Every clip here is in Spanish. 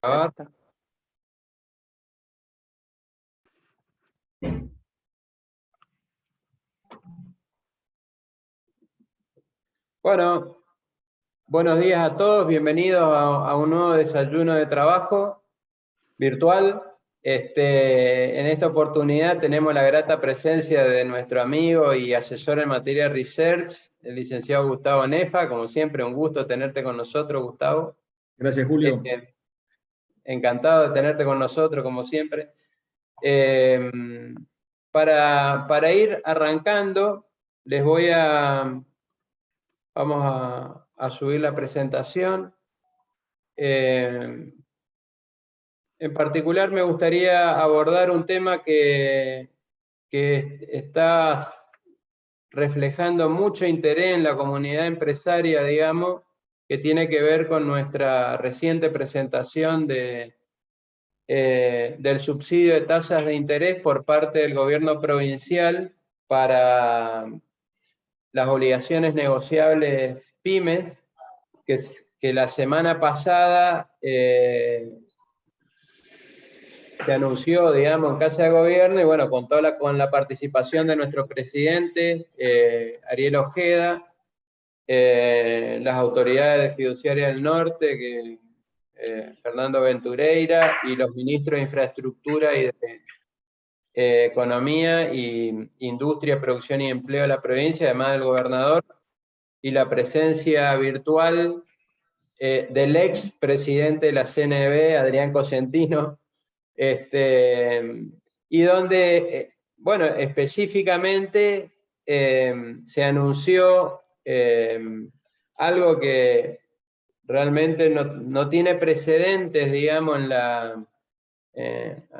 grabar. Bueno, buenos días a todos, bienvenidos a un nuevo desayuno de trabajo virtual. En esta oportunidad tenemos la grata presencia de nuestro amigo y asesor en materia de research, el licenciado Gustavo Nefa. Como siempre, un gusto tenerte con nosotros, Gustavo. Gracias, Julio. Encantado de tenerte con nosotros, como siempre. Para ir arrancando, vamos a subir la presentación. En particular me gustaría abordar un tema que está reflejando mucho interés en la comunidad empresaria, digamos, que tiene que ver con nuestra reciente presentación del subsidio de tasas de interés por parte del gobierno provincial para las obligaciones negociables pymes, que la semana pasada se anunció, digamos, en Casa de Gobierno, y bueno, con la participación de nuestro presidente, Ariel Ojeda, las autoridades fiduciarias del norte, Fernando Ventureira, y los ministros de Infraestructura y de Economía y Industria, Producción y Empleo de la provincia, además del gobernador, y la presencia virtual del ex presidente de la CNB, Adrián Cosentino, y donde, bueno, específicamente se anunció algo que realmente no tiene precedentes, digamos, a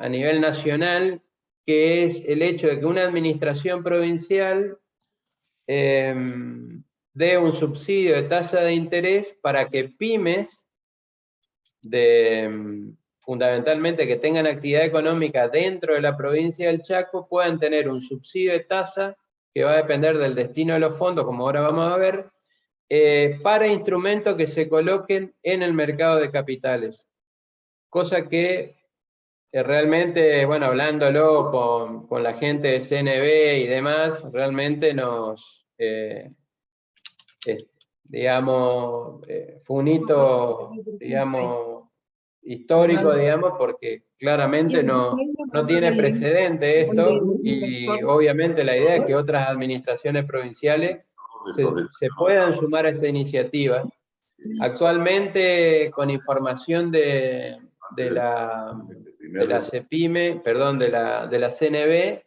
nivel nacional, que es el hecho de que una administración provincial dé un subsidio de tasa de interés para que pymes fundamentalmente que tengan actividad económica dentro de la provincia del Chaco puedan tener un subsidio de tasa que va a depender del destino de los fondos, como ahora vamos a ver, para instrumentos que se coloquen en el mercado de capitales. Cosa que realmente, bueno, hablándolo con la gente de CNB y demás, realmente digamos, fue un hito, digamos, histórico, digamos, porque claramente no tiene precedente esto, y obviamente la idea es que otras administraciones provinciales se puedan sumar a esta iniciativa. Actualmente, con información de la CEPIME, perdón, de la CNB,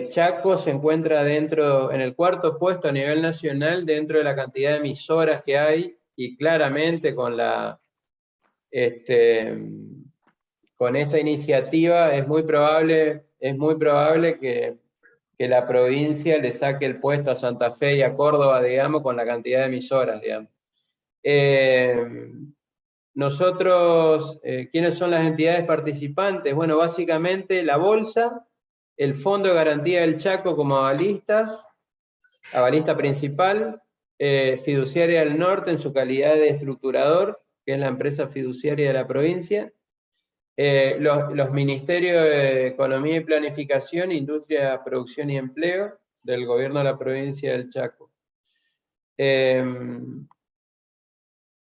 Chaco se encuentra en el cuarto puesto a nivel nacional dentro de la cantidad de emisoras que hay, y claramente con esta iniciativa es muy probable que la provincia le saque el puesto a Santa Fe y a Córdoba, digamos, con la cantidad de emisoras, digamos. Nosotros, ¿quiénes son las entidades participantes? Bueno, básicamente la Bolsa, el Fondo de Garantía del Chaco como avalista principal, Fiduciaria del Norte en su calidad de estructurador, que es la empresa fiduciaria de la provincia, los ministerios de Economía y Planificación, Industria, Producción y Empleo del gobierno de la provincia del Chaco.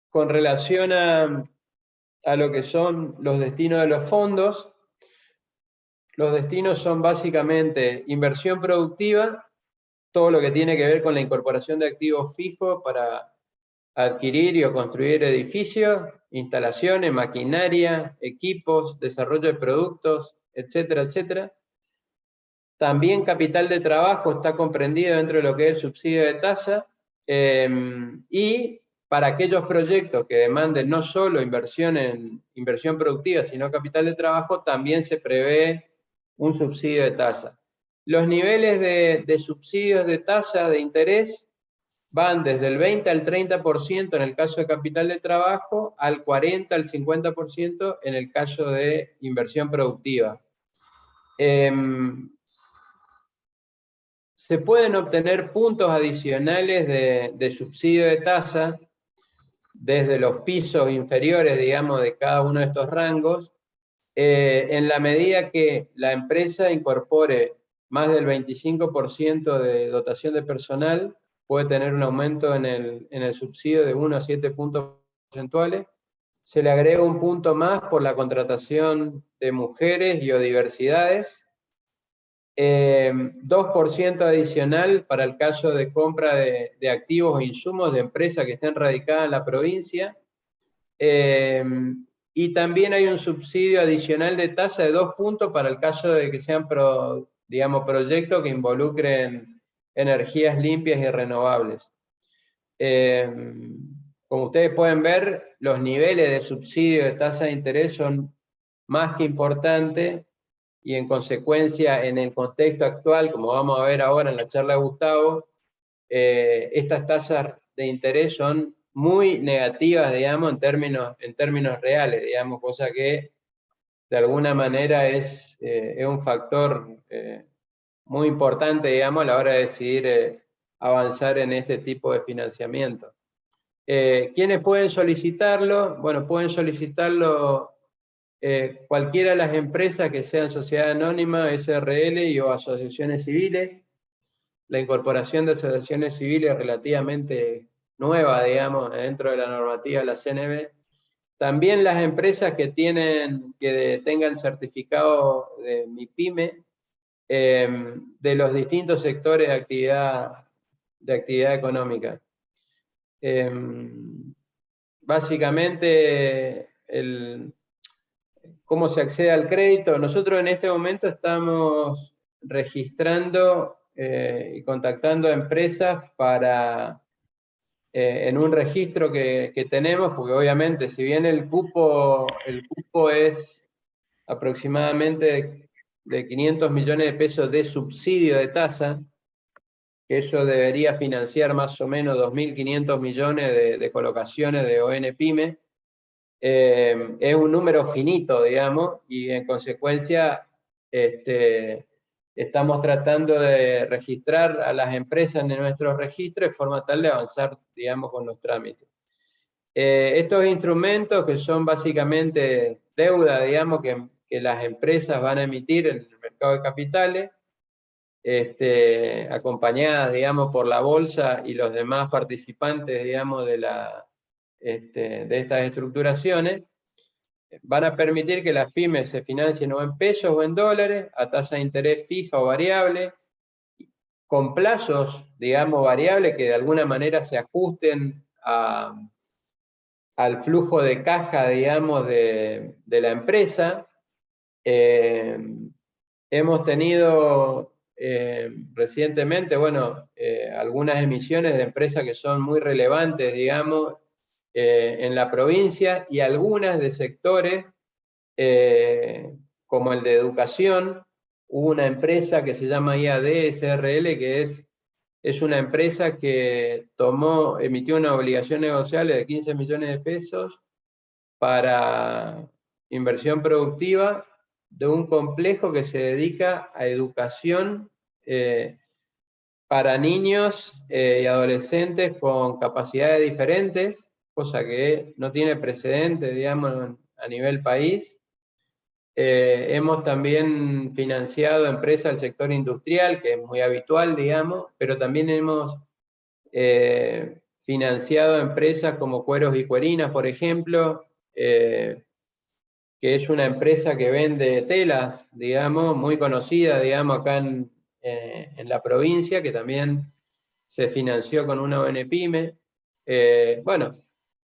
Con relación a lo que son los destinos de los fondos, los destinos son básicamente inversión productiva, todo lo que tiene que ver con la incorporación de activos fijos para adquirir y o construir edificios, instalaciones, maquinaria, equipos, desarrollo de productos, etcétera, etcétera. También capital de trabajo está comprendido dentro de lo que es el subsidio de tasa, y para aquellos proyectos que demanden no solo inversión productiva, sino capital de trabajo, también se prevé un subsidio de tasa. Los niveles de subsidios de tasa de interés van desde el 20 al 30% en el caso de capital de trabajo, al 40 al 50% en el caso de inversión productiva. Se pueden obtener puntos adicionales de subsidio de tasa desde los pisos inferiores, digamos, de cada uno de estos rangos, en la medida que la empresa incorpore más del 25% de dotación de personal, puede tener un aumento en el subsidio de 1 a 7 puntos porcentuales. Se le agrega un punto más por la contratación de mujeres y o diversidades. 2% adicional para el caso de compra de activos e insumos de empresas que estén radicadas en la provincia. Y también hay un subsidio adicional de tasa de 2 puntos para el caso de que sean, digamos, proyectos que involucren energías limpias y renovables. Como ustedes pueden ver, los niveles de subsidio de tasa de interés son más que importantes y en consecuencia en el contexto actual, como vamos a ver ahora en la charla de Gustavo, estas tasas de interés son muy negativas, digamos, en términos reales, digamos, cosa que de alguna manera es un factor muy importante, digamos, a la hora de decidir avanzar en este tipo de financiamiento. ¿Quiénes pueden solicitarlo? Bueno, pueden solicitarlo cualquiera de las empresas que sean sociedad anónima, SRL y o asociaciones civiles. La incorporación de asociaciones civiles relativamente nueva, digamos, dentro de la normativa de la CNB. También las empresas que tengan certificado de MIPYME, de los distintos sectores de actividad económica. Básicamente, ¿cómo se accede al crédito? Nosotros en este momento estamos registrando y contactando a empresas en un registro que tenemos, porque obviamente si bien el cupo es aproximadamente de 500 millones de pesos de subsidio de tasa, que eso debería financiar más o menos 2.500 millones de colocaciones de ON-Pyme, es un número finito, digamos, y en consecuencia estamos tratando de registrar a las empresas en nuestros registros de forma tal de avanzar, digamos, con los trámites. Estos instrumentos que son básicamente deuda, digamos, que las empresas van a emitir en el mercado de capitales, acompañadas, digamos, por la bolsa y los demás participantes, digamos, de estas estructuraciones, van a permitir que las pymes se financien o en pesos o en dólares, a tasa de interés fija o variable, con plazos, digamos, variables que de alguna manera se ajusten al flujo de caja, digamos, de la empresa. Hemos tenido recientemente, bueno, algunas emisiones de empresas que son muy relevantes, digamos, en la provincia, y algunas de sectores como el de educación. Hubo una empresa que se llama IAD SRL, que es una empresa que emitió una obligación negociable de 15 millones de pesos para inversión productiva de un complejo que se dedica a educación para niños y adolescentes con capacidades diferentes, cosa que no tiene precedentes, digamos, a nivel país. Hemos también financiado empresas del sector industrial, que es muy habitual, digamos, pero también hemos financiado empresas como Cueros y Cuerinas, por ejemplo, que es una empresa que vende telas, digamos, muy conocida, digamos, acá en la provincia, que también se financió con una ON-Pyme. Bueno,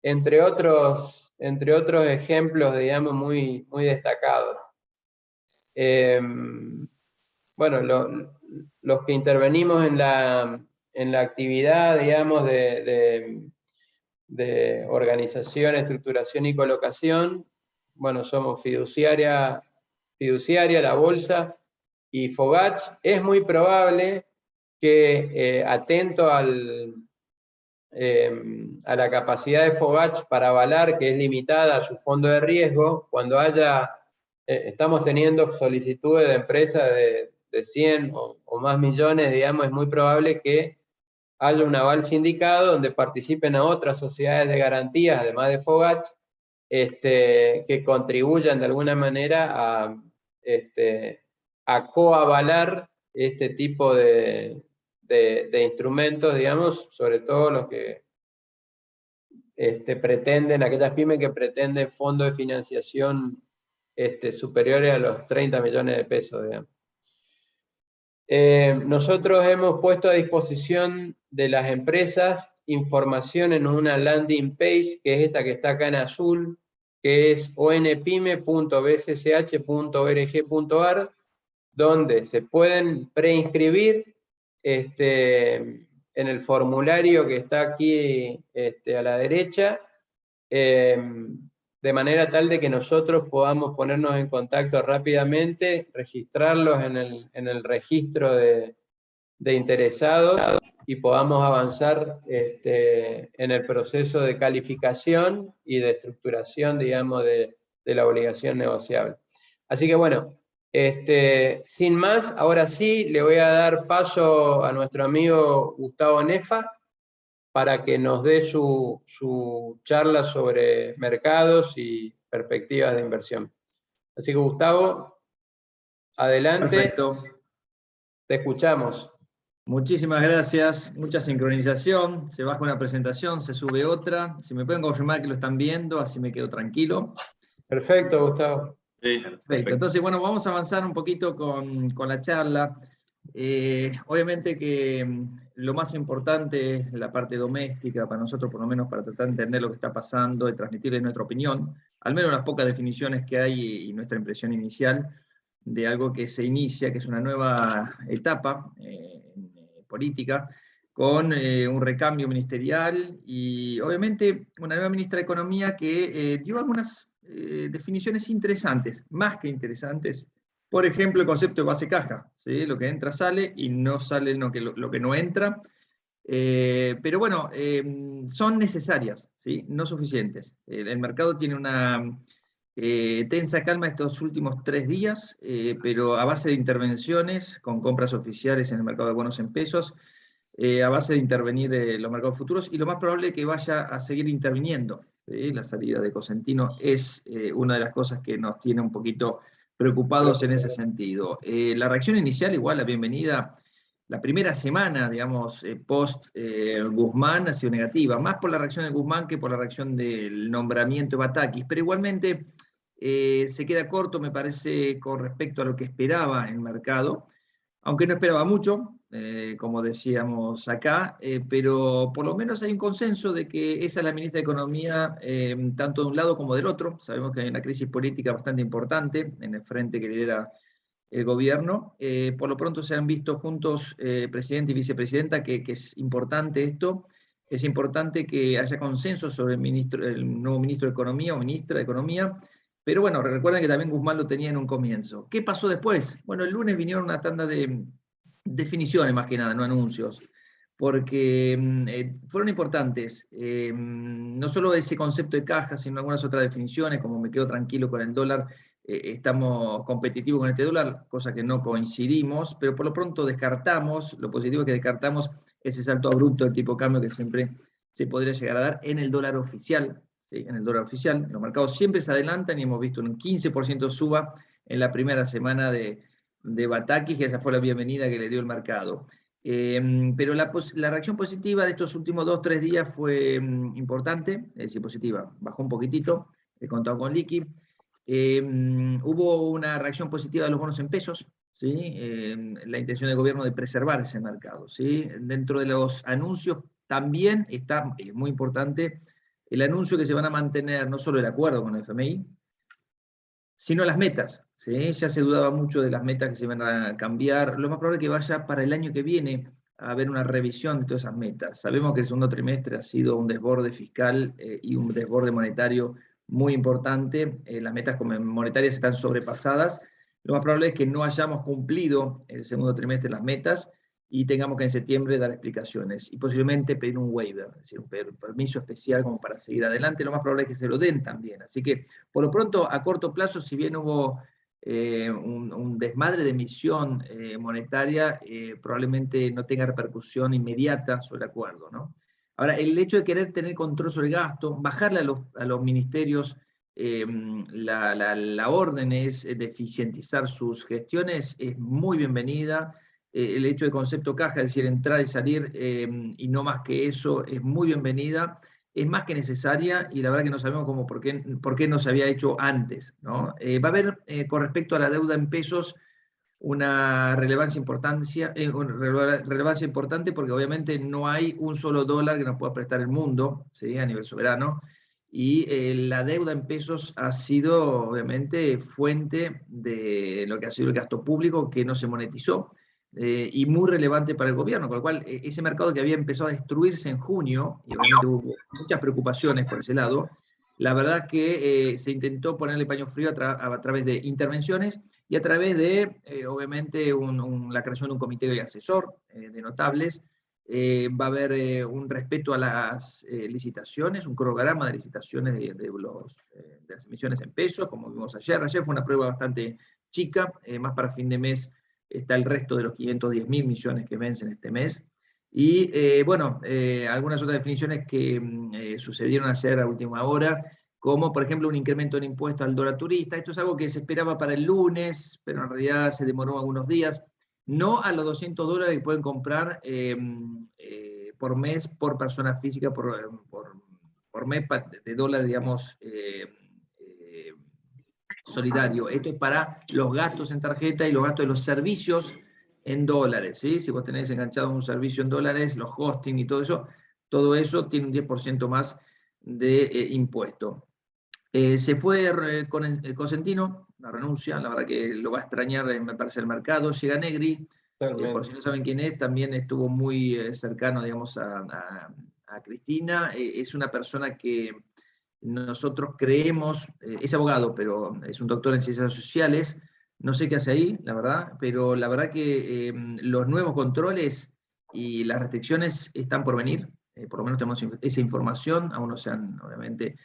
entre otros ejemplos, digamos, muy, muy destacados. Bueno, los que intervenimos en la actividad, digamos, de organización, estructuración y colocación, bueno, somos fiduciaria, la bolsa y Fogach. Es muy probable que, atento a la capacidad de Fogach para avalar, que es limitada a su fondo de riesgo, cuando estamos teniendo solicitudes de empresas de 100 o más millones, digamos, es muy probable que haya un aval sindicado donde participen a otras sociedades de garantías, además de FOGACH, que contribuyan de alguna manera a coavalar este tipo de instrumentos, digamos, sobre todo los que pretenden, aquellas pymes que pretenden fondos de financiación superiores a los 30 millones de pesos, digamos. Nosotros hemos puesto a disposición de las empresas información en una landing page, que es esta que está acá en azul, que es onpyme.bssh.org.ar, donde se pueden preinscribir en el formulario que está aquí a la derecha, de manera tal de que nosotros podamos ponernos en contacto rápidamente, registrarlos en el registro de interesados y podamos avanzar en el proceso de calificación y de estructuración, digamos, de la obligación negociable. Así que bueno, sin más, ahora sí le voy a dar paso a nuestro amigo Gustavo Nefa para que nos dé su charla sobre mercados y perspectivas de inversión. Así que Gustavo, adelante. Perfecto. Te escuchamos. Muchísimas gracias, mucha sincronización, se baja una presentación, se sube otra, si me pueden confirmar que lo están viendo, así me quedo tranquilo. Perfecto, Gustavo. Sí, perfecto. Entonces, bueno, vamos a avanzar un poquito con la charla. Obviamente que lo más importante es la parte doméstica, para nosotros por lo menos, para tratar de entender lo que está pasando y transmitirles nuestra opinión, al menos las pocas definiciones que hay y nuestra impresión inicial de algo que se inicia, que es una nueva etapa política, con un recambio ministerial y obviamente una nueva ministra de Economía que dio algunas definiciones interesantes, más que interesantes. Por ejemplo, el concepto de base caja, ¿sí? Lo que entra sale y no sale lo que no entra. Pero bueno, son necesarias, ¿sí? No suficientes. El mercado tiene una tensa calma estos últimos 3 días, pero a base de intervenciones con compras oficiales en el mercado de bonos en pesos, a base de intervenir los mercados futuros, y lo más probable es que vaya a seguir interviniendo. ¿Sí? La salida de Cosentino es una de las cosas que nos tiene un poquito preocupados en ese sentido. La reacción inicial, igual, la bienvenida, la primera semana, digamos, post Guzmán ha sido negativa, más por la reacción de Guzmán que por la reacción del nombramiento de Batakis, pero igualmente se queda corto, me parece, con respecto a lo que esperaba el mercado, aunque no esperaba mucho, como decíamos acá, pero por lo menos hay un consenso de que esa es la ministra de Economía, tanto de un lado como del otro. Sabemos que hay una crisis política bastante importante en el frente que lidera el gobierno. Por lo pronto se han visto juntos presidente y vicepresidenta, que es importante esto. Es importante que haya consenso sobre el nuevo ministro de Economía o ministra de Economía. Pero bueno, recuerden que también Guzmán lo tenía en un comienzo. ¿Qué pasó después? Bueno, el lunes vinieron una tanda de definiciones más que nada, no anuncios, porque fueron importantes. No solo ese concepto de caja, sino algunas otras definiciones, como me quedo tranquilo con el dólar, estamos competitivos con este dólar, cosa que no coincidimos, pero por lo pronto descartamos, lo positivo es que descartamos ese salto abrupto del tipo de cambio que siempre se podría llegar a dar en el dólar oficial. ¿Sí? En el dólar oficial, los mercados siempre se adelantan y hemos visto un 15% suba en la primera semana de Batakis, que esa fue la bienvenida que le dio el mercado. Pero la reacción positiva de estos últimos 2-3 días fue importante, es decir, positiva, bajó un poquitito, he contado con liqui. Hubo una reacción positiva de los bonos en pesos, ¿sí? La intención del gobierno de preservar ese mercado. ¿Sí? Dentro de los anuncios también está, muy importante, el anuncio que se van a mantener no solo el acuerdo con el FMI, sino las metas. ¿Sí? Ya se dudaba mucho de las metas que se iban a cambiar. Lo más probable es que vaya para el año que viene a haber una revisión de todas esas metas. Sabemos que el segundo trimestre ha sido un desborde fiscal y un desborde monetario muy importante. Las metas monetarias están sobrepasadas. Lo más probable es que no hayamos cumplido el segundo trimestre las metas y tengamos que en septiembre dar explicaciones y posiblemente pedir un waiver, es decir, un permiso especial como para seguir adelante. Lo más probable es que se lo den también. Así que, por lo pronto, a corto plazo, si bien hubo un desmadre de emisión monetaria probablemente no tenga repercusión inmediata sobre el acuerdo, ¿no? Ahora, el hecho de querer tener control sobre el gasto, bajarle a los ministerios la orden es de eficientizar sus gestiones, es muy bienvenida. El hecho de concepto caja, es decir, entrar y salir, y no más que eso, es muy bienvenida. Es más que necesaria y la verdad que no sabemos por qué no se había hecho antes, ¿no? Va a haber, con respecto a la deuda en pesos, una relevancia importante porque obviamente no hay un solo dólar que nos pueda prestar el mundo, ¿sí? A nivel soberano, y la deuda en pesos ha sido obviamente fuente de lo que ha sido el gasto público que no se monetizó. Y muy relevante para el gobierno, con lo cual ese mercado que había empezado a destruirse en junio, y obviamente hubo muchas preocupaciones por ese lado, la verdad que se intentó ponerle paño frío a través de intervenciones y a través de, obviamente, la creación de un comité de asesor de notables. Va a haber un respeto a las licitaciones, un cronograma de licitaciones de las emisiones en pesos, como vimos ayer. Ayer fue una prueba bastante chica, más para fin de mes está el resto de los 510.000 millones que vencen este mes. Y bueno, algunas otras definiciones que sucedieron ayer a última hora, como por ejemplo un incremento en impuesto al dólar turista. Esto es algo que se esperaba para el lunes, pero en realidad se demoró algunos días. No a los $200 que pueden comprar por mes, por persona física, por mes de dólar, digamos, solidario. Esto es para los gastos en tarjeta y los gastos de los servicios en dólares, ¿sí? Si vos tenés enganchado un servicio en dólares, los hosting y todo eso tiene un 10% más de impuesto. Se fue con Cosentino, la renuncia, la verdad que lo va a extrañar, me parece, el mercado. Llega Negri, por si no saben quién es, también estuvo muy cercano, digamos, a Cristina. Es una persona que nosotros creemos, es abogado, pero es un doctor en ciencias sociales, no sé qué hace ahí, la verdad, pero la verdad que los nuevos controles y las restricciones están por venir, por lo menos tenemos esa información, aún no se han, obviamente,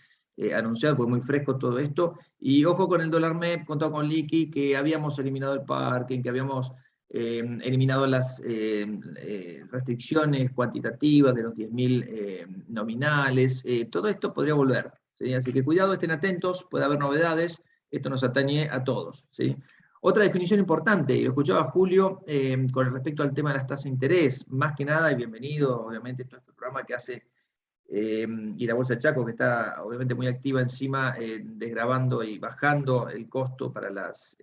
anunciado, porque es muy fresco todo esto, y ojo con el dólar MEP, contado con liqui, que habíamos eliminado el parking, que habíamos eliminado las restricciones cuantitativas de los 10.000 nominales, todo esto podría volver, ¿sí? Así que cuidado, estén atentos, puede haber novedades, esto nos atañe a todos, ¿sí? Otra definición importante, y lo escuchaba Julio, con respecto al tema de las tasas de interés, más que nada, y bienvenido, obviamente, a todo este programa que hace y la Bolsa de Chaco, que está obviamente muy activa encima, desgravando y bajando el costo para las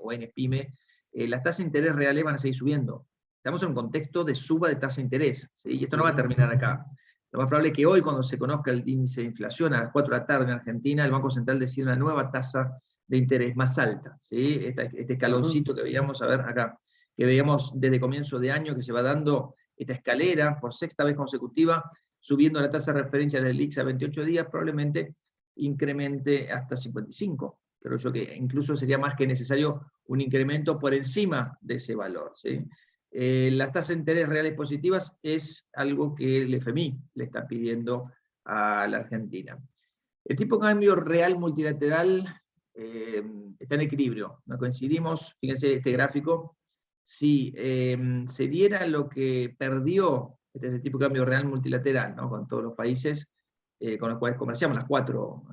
ONG PYME, las tasas de interés reales van a seguir subiendo. Estamos en un contexto de suba de tasa de interés, ¿sí? Y esto no va a terminar acá. Lo más probable es que hoy, cuando se conozca el índice de inflación a las 4 de la tarde en Argentina, el Banco Central decida una nueva tasa de interés más alta, ¿sí? Este escaloncito que veíamos, a ver acá, que veíamos desde comienzo de año, que se va dando esta escalera por sexta vez consecutiva, subiendo la tasa de referencia del IX a 28 días, probablemente incremente hasta 55. Creo yo que incluso sería más que necesario un incremento por encima de ese valor, ¿sí? Las tasas de interés reales positivas es algo que el FMI le está pidiendo a la Argentina. El tipo de cambio real multilateral está en equilibrio. No coincidimos, fíjense este gráfico. Si se diera lo que perdió, este es el tipo de cambio real multilateral, ¿no? Con todos los países con los cuales comerciamos, las 4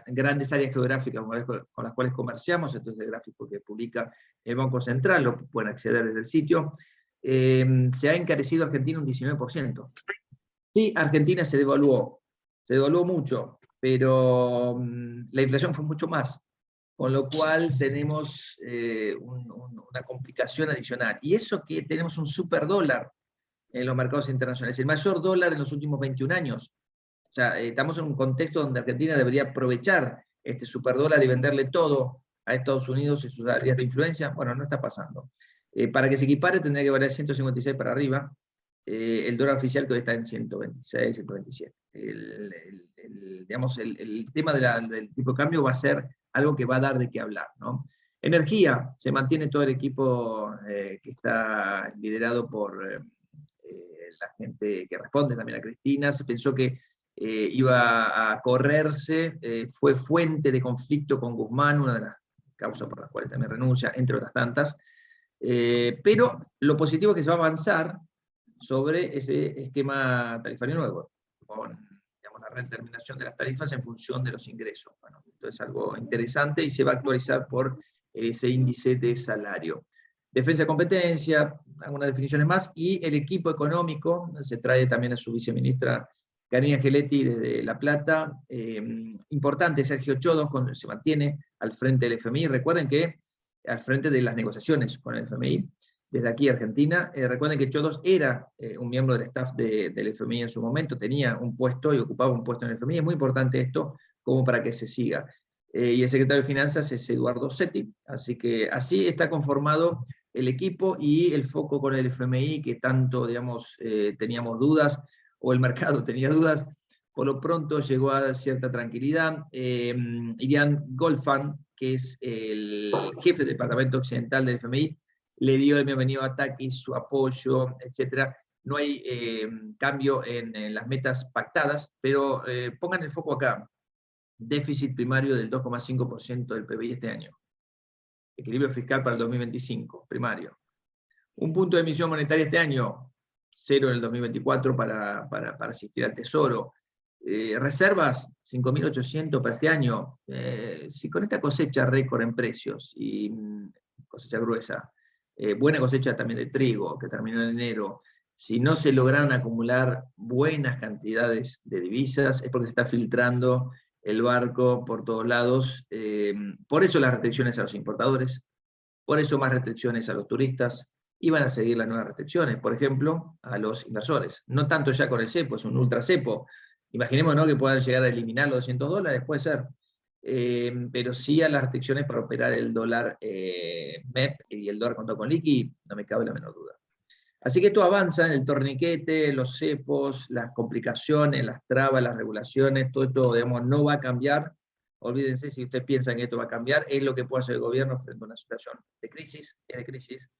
grandes áreas geográficas con las cuales comerciamos, esto es el gráfico que publica el Banco Central, lo pueden acceder desde el sitio, se ha encarecido Argentina un 19%. Sí, Argentina se devaluó mucho, pero la inflación fue mucho más, con lo cual tenemos una complicación adicional. Y eso que tenemos un superdólar en los mercados internacionales, el mayor dólar en los últimos 21 años. O sea, estamos en un contexto donde Argentina debería aprovechar este superdólar y venderle todo a Estados Unidos y sus áreas de influencia. Bueno, no está pasando. Para que se equipare tendría que valer 156 para arriba. El dólar oficial que hoy está en 126, 127. Digamos, el tema del tipo de cambio va a ser algo que va a dar de qué hablar, ¿no? Energía, se mantiene todo el equipo que está liderado por la gente que responde también a Cristina. Se pensó que iba a correrse, fue fuente de conflicto con Guzmán, una de las causas por las cuales también renuncia, entre otras tantas. Pero lo positivo es que se va a avanzar sobre ese esquema tarifario nuevo, con, digamos, la redeterminación de las tarifas en función de los ingresos. Bueno, esto es algo interesante y se va a actualizar por ese índice de salario. Defensa de competencia, algunas definiciones más, y el equipo económico, se trae también a su viceministra Karina Angeletti desde La Plata. Importante, Sergio Chodos se mantiene al frente del FMI. Recuerden que al frente de las negociaciones con el FMI, desde aquí Argentina. Recuerden que Chodos era un miembro del staff del FMI en su momento, tenía un puesto y ocupaba un puesto en el FMI. Es muy importante esto como para que se siga. Y el secretario de Finanzas es Eduardo Setti, así que así está conformado el equipo y el foco con el FMI, que tanto, digamos, teníamos dudas, o el mercado tenía dudas, por lo pronto llegó a cierta tranquilidad. Irian Goldfarb, que es el jefe del departamento occidental del FMI, le dio el bienvenido a Takis, su apoyo, etc. No hay cambio en las metas pactadas, pero pongan el foco acá. Déficit primario del 2,5% del PBI este año. Equilibrio fiscal para el 2025, primario. Un punto de emisión monetaria este año, 0 en el 2024 para asistir al Tesoro. Reservas, 5.800 para este año. Si con esta cosecha récord en precios, y cosecha gruesa, buena cosecha también de trigo, que terminó en enero, si no se logran acumular buenas cantidades de divisas, es porque se está filtrando el barco por todos lados. Por eso las restricciones a los importadores, por eso más restricciones a los turistas, y van a seguir las nuevas restricciones, por ejemplo, a los inversores. No tanto ya con el cepo, es un ultra cepo. Imaginemos, ¿no?, que puedan llegar a eliminar los $200, puede ser. Pero sí a las restricciones para operar el dólar MEP y el dólar contado con liqui, no me cabe la menor duda. Así que esto avanza en el torniquete, los cepos, las complicaciones, las trabas, las regulaciones, todo esto, digamos, no va a cambiar. Olvídense, si ustedes piensan que esto va a cambiar, es lo que puede hacer el gobierno frente a una situación de crisis, es de crisis.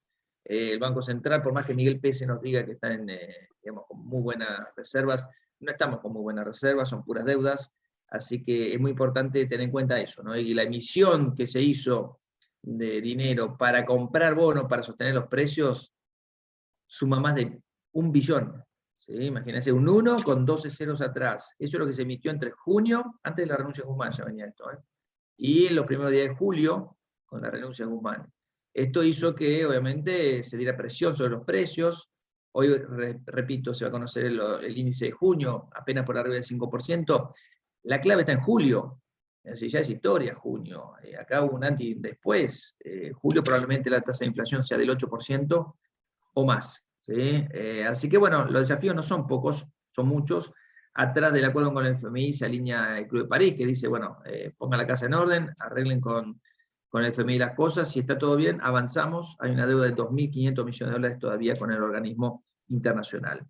El Banco Central, por más que Miguel Pese nos diga que está digamos, con muy buenas reservas, no estamos con muy buenas reservas, son puras deudas, así que es muy importante tener en cuenta eso, ¿no? Y la emisión que se hizo de dinero para comprar bonos, para sostener los precios, suma más de 1 billón. ¿Sí? Imagínense, un 1 con 12 ceros atrás. Eso es lo que se emitió entre junio, antes de la renuncia de Guzmán ya venía esto, y en los primeros días de julio, con la renuncia de Guzmán. Esto hizo que, obviamente, se diera presión sobre los precios. Hoy, repito, se va a conocer el índice de junio, apenas por arriba del 5%. La clave está en julio. Es decir, ya es historia junio. Acá hubo un antes y después. Julio probablemente la tasa de inflación sea del 8% o más. ¿Sí? Así que, bueno, los desafíos no son pocos, son muchos. Atrás del acuerdo con el FMI se alinea el Club de París, que dice, bueno, pongan la casa en orden, arreglen con el FMI las cosas, si está todo bien, avanzamos. Hay una deuda de 2.500 millones de dólares todavía con el organismo internacional.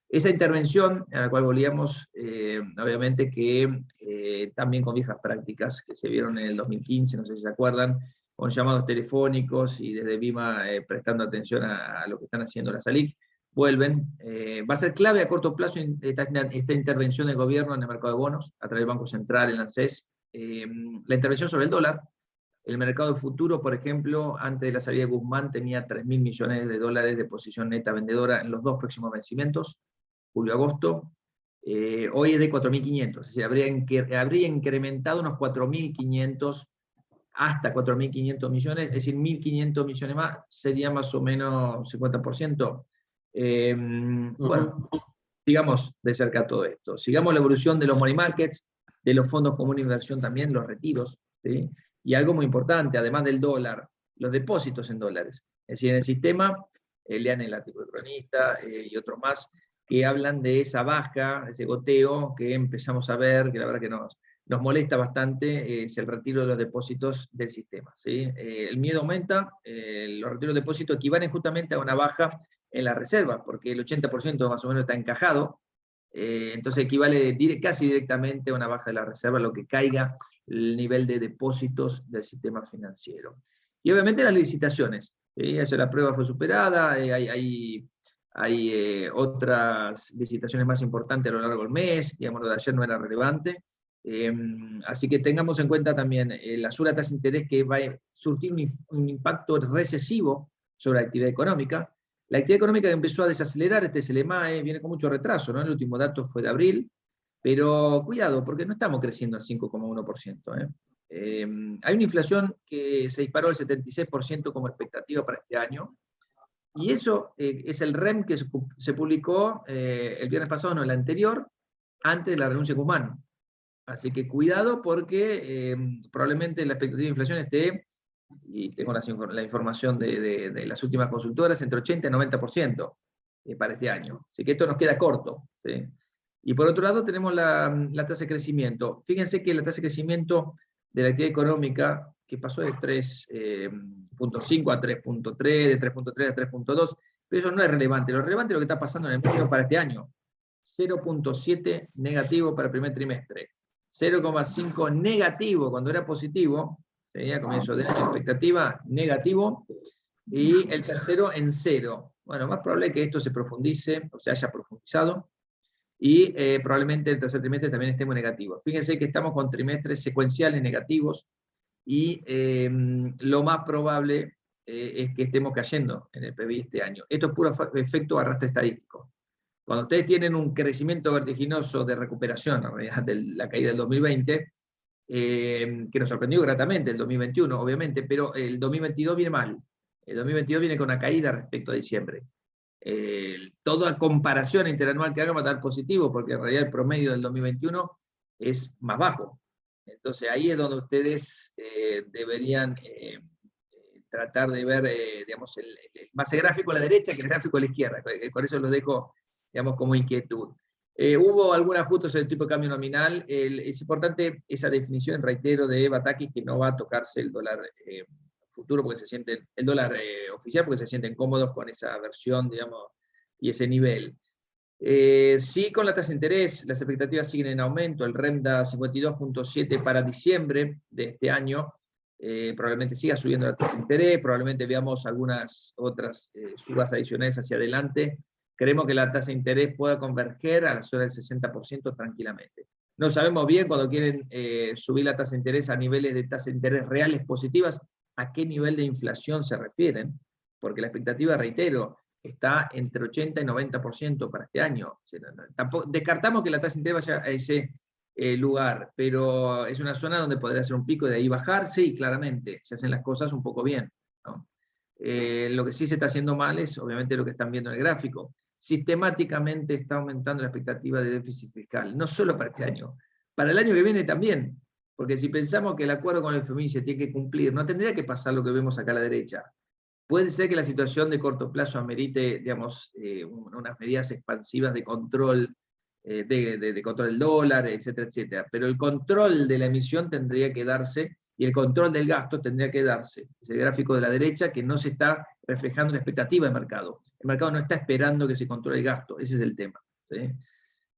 Esa intervención a la cual volvíamos, obviamente que también con viejas prácticas que se vieron en el 2015, no sé si se acuerdan, con llamados telefónicos y desde Vima prestando atención a lo que están haciendo las ALIC, vuelven. Va a ser clave a corto plazo esta intervención del gobierno en el mercado de bonos, a través del Banco Central, el ANSES, la intervención sobre el dólar. El mercado de futuro, por ejemplo, antes de la salida de Guzmán, tenía 3.000 millones de dólares de posición neta vendedora en los 2 próximos vencimientos, julio-agosto. Hoy es de 4.500, es decir, habría incrementado unos 4.500 hasta 4.500 millones, es decir, 1.500 millones más, sería más o menos 50%. Bueno, sigamos de cerca todo esto. Sigamos la evolución de los money markets, de los fondos comunes de inversión también, los retiros, ¿sí? Y algo muy importante, además del dólar, los depósitos en dólares. Es decir, en el sistema, lean el artículo de Cronista y otros más, que hablan de esa baja, ese goteo que empezamos a ver, que la verdad que nos molesta bastante, es el retiro de los depósitos del sistema. ¿Sí? El miedo aumenta, los retiros de depósitos equivalen justamente a una baja en la reserva, porque el 80% más o menos está encajado, entonces equivale casi directamente a una baja de la reserva, lo que caiga el nivel de depósitos del sistema financiero. Y obviamente las licitaciones. Ayer la prueba fue superada, hay otras licitaciones más importantes a lo largo del mes, digamos, lo de ayer no era relevante, Así que tengamos en cuenta también la suba de tasa de interés que va a surtir un impacto recesivo sobre la actividad económica. La actividad económica empezó a desacelerar, este es el EMAE, viene con mucho retraso, ¿no? El último dato fue de abril, pero cuidado, porque no estamos creciendo al 5,1%. Hay una inflación que se disparó al 76% como expectativa para este año, y eso es el REM que se publicó el viernes pasado, no, el anterior, antes de la renuncia de Guzmán. Así que cuidado porque probablemente la expectativa de inflación esté, y tengo la información de las últimas consultoras, entre 80 y 90% para este año. Así que esto nos queda corto, ¿sí? Y por otro lado tenemos la tasa de crecimiento. Fíjense que la tasa de crecimiento de la actividad económica, que pasó de 3.5 a 3.3, de 3.3 a 3.2, pero eso no es relevante. Lo relevante es lo que está pasando en el medio para este año. 0.7 negativo para el primer trimestre. 0,5 negativo cuando era positivo, tenía comienzo de año expectativa negativo, y el tercero en 0. Bueno, más probable que esto se profundice, o se haya profundizado, y probablemente el tercer trimestre también estemos negativos. Fíjense que estamos con trimestres secuenciales negativos, y lo más probable es que estemos cayendo en el PBI este año. Esto es puro efecto arrastre estadístico. Cuando ustedes tienen un crecimiento vertiginoso de recuperación, en realidad, de la caída del 2020, que nos sorprendió gratamente el 2021, obviamente, pero el 2022 viene mal. El 2022 viene con una caída respecto a diciembre. Toda comparación interanual que haga va a dar positivo, porque en realidad el promedio del 2021 es más bajo. Entonces ahí es donde ustedes deberían tratar de ver, digamos, el más gráfico a la derecha que el gráfico a la izquierda. Por eso los dejo, digamos, como inquietud. Hubo algunos ajustes en el tipo de cambio nominal. Es importante esa definición, reitero, de Batakis, que no va a tocarse el dólar futuro, porque se sienten, el dólar oficial, porque se sienten cómodos con esa versión, digamos, y ese nivel. Sí, con la tasa de interés, las expectativas siguen en aumento. El REM da 52.7 para diciembre de este año. Probablemente siga subiendo la tasa de interés, probablemente veamos algunas otras subas adicionales hacia adelante. Creemos que la tasa de interés pueda converger a la zona del 60% tranquilamente. No sabemos bien cuando quieren subir la tasa de interés a niveles de tasa de interés reales positivas, a qué nivel de inflación se refieren, porque la expectativa, reitero, está entre 80 y 90% para este año. O sea, tampoco, descartamos que la tasa de interés vaya a ese lugar, pero es una zona donde podría ser un pico y de ahí bajar, sí, claramente, se hacen las cosas un poco bien, ¿no? Lo que sí se está haciendo mal es, obviamente, lo que están viendo en el gráfico. Sistemáticamente está aumentando la expectativa de déficit fiscal, no solo para este año, para el año que viene también, porque si pensamos que el acuerdo con el FMI se tiene que cumplir, no tendría que pasar lo que vemos acá a la derecha. Puede ser que la situación de corto plazo amerite, digamos, unas medidas expansivas de control, de control del dólar, etcétera, etcétera. Pero el control de la emisión tendría que darse, y el control del gasto tendría que darse. Es el gráfico de la derecha que no se está reflejando la expectativa del mercado. El mercado no está esperando que se controle el gasto, ese es el tema, ¿sí?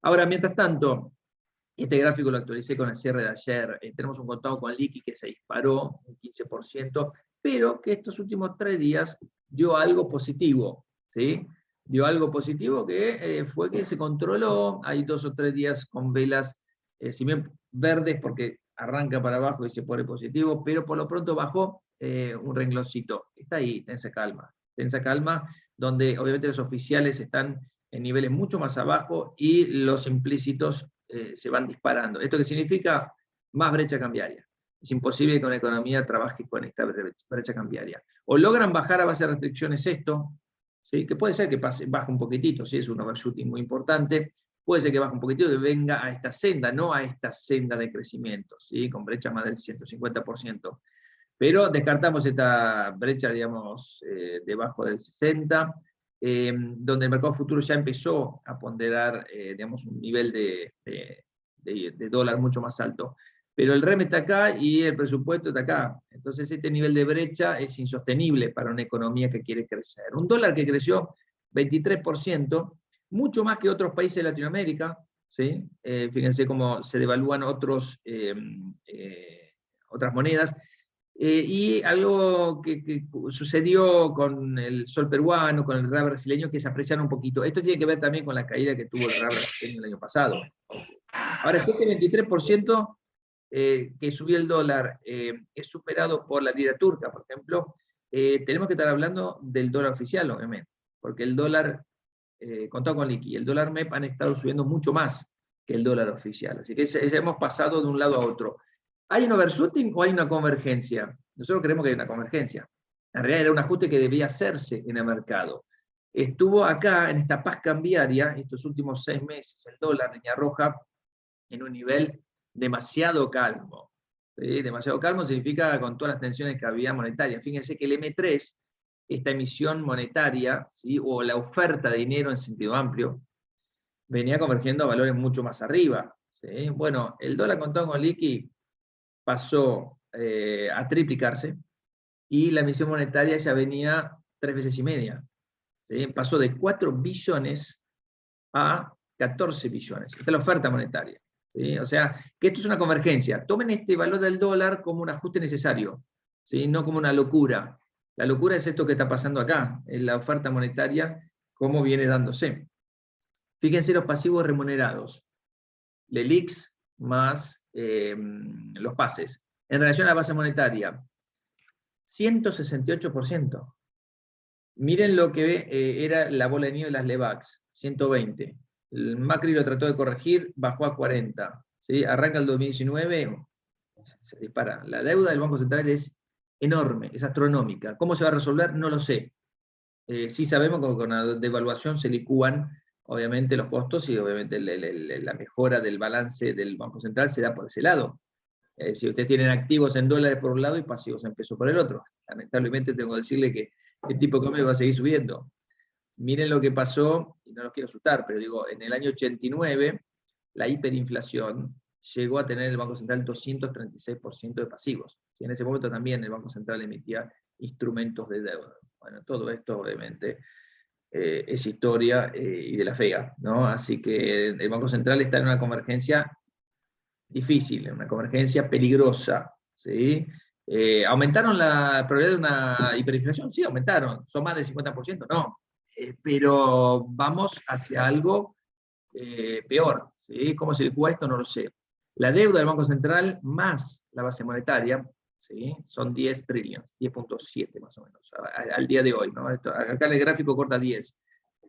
Ahora, mientras tanto, este gráfico lo actualicé con el cierre de ayer. Tenemos un contado con liqui que se disparó un 15%, pero que estos últimos 3 días dio algo positivo, ¿sí? Dio algo positivo que fue que se controló. Hay 2 o 3 días con velas, si bien verdes, porque arranca para abajo y se pone positivo, pero por lo pronto bajó un rengloncito. Está ahí, tensa calma, donde obviamente los oficiales están en niveles mucho más abajo y los implícitos se van disparando. ¿Esto qué significa? Más brecha cambiaria. Es imposible que una economía trabaje con esta brecha cambiaria. O logran bajar a base de restricciones esto, ¿sí? Que puede ser que baje un poquitito, si es un overshooting muy importante, puede ser que baje un poquitito y venga a esta senda, no a esta senda de crecimiento, ¿sí? Con brecha más del 150%. Pero descartamos esta brecha, digamos, debajo del 60%, donde el mercado futuro ya empezó a ponderar, digamos, un nivel de dólar mucho más alto. Pero el REM está acá y el presupuesto está acá. Entonces este nivel de brecha es insostenible para una economía que quiere crecer. Un dólar que creció 23%, mucho más que otros países de Latinoamérica, ¿sí? Fíjense cómo se devalúan otras monedas. Y algo que sucedió con el sol peruano, con el rap brasileño, que se apreciaron un poquito. Esto tiene que ver también con la caída que tuvo el rap brasileño el año pasado. Ahora, este 23% que subió el dólar es superado por la lira turca, por ejemplo, tenemos que estar hablando del dólar oficial, obviamente, porque el dólar contado con liqui y el dólar MEP han estado subiendo mucho más que el dólar oficial. Así que hemos pasado de un lado a otro. ¿Hay un overshooting o hay una convergencia? Nosotros creemos que hay una convergencia. En realidad era un ajuste que debía hacerse en el mercado. Estuvo acá, en esta paz cambiaria, estos últimos 6 meses, el dólar, línea roja, en un nivel demasiado calmo. ¿Sí? Demasiado calmo significa con todas las tensiones que había monetarias. Fíjense que el M3, esta emisión monetaria, ¿sí? O la oferta de dinero en sentido amplio, venía convergiendo a valores mucho más arriba. ¿Sí? Bueno, el dólar contado con liqui pasó a triplicarse, y la emisión monetaria ya venía 3 veces y media. ¿Sí? Pasó de 4 billones a 14 billones. Esta es la oferta monetaria. ¿Sí? O sea, que esto es una convergencia. Tomen este valor del dólar como un ajuste necesario, ¿sí? No como una locura. La locura es esto que está pasando acá, en la oferta monetaria, cómo viene dándose. Fíjense los pasivos remunerados. LELIX más los pases. En relación a la base monetaria, 168%. Miren lo que era la bola de nieve de las LEVAX, 120. El Macri lo trató de corregir, bajó a 40. ¿Sí? Arranca el 2019, se dispara. La deuda del Banco Central es enorme, es astronómica. ¿Cómo se va a resolver? No lo sé. Sí sabemos que con la devaluación se licúan, obviamente, los costos, y obviamente la mejora del balance del Banco Central se da por ese lado. Si ustedes tienen activos en dólares por un lado y pasivos en pesos por el otro. Lamentablemente tengo que decirle que el tipo de cambio va a seguir subiendo. Miren lo que pasó, y no los quiero asustar, pero digo, en el año 89, la hiperinflación llegó a tener el Banco Central 236% de pasivos. Y en ese momento también el Banco Central emitía instrumentos de deuda. Bueno, todo esto obviamente es historia y de la fea, ¿no? Así que el Banco Central está en una convergencia difícil, en una convergencia peligrosa, ¿sí? ¿Aumentaron la probabilidad de una hiperinflación? Sí, aumentaron. ¿Son más del 50%? No. Pero vamos hacia algo peor, ¿sí? ¿Cómo se licúa esto? No lo sé. La deuda del Banco Central más la base monetaria, ¿sí? Son 10 trillones, 10.7 más o menos, al día de hoy, ¿no? Acá en el gráfico corta 10.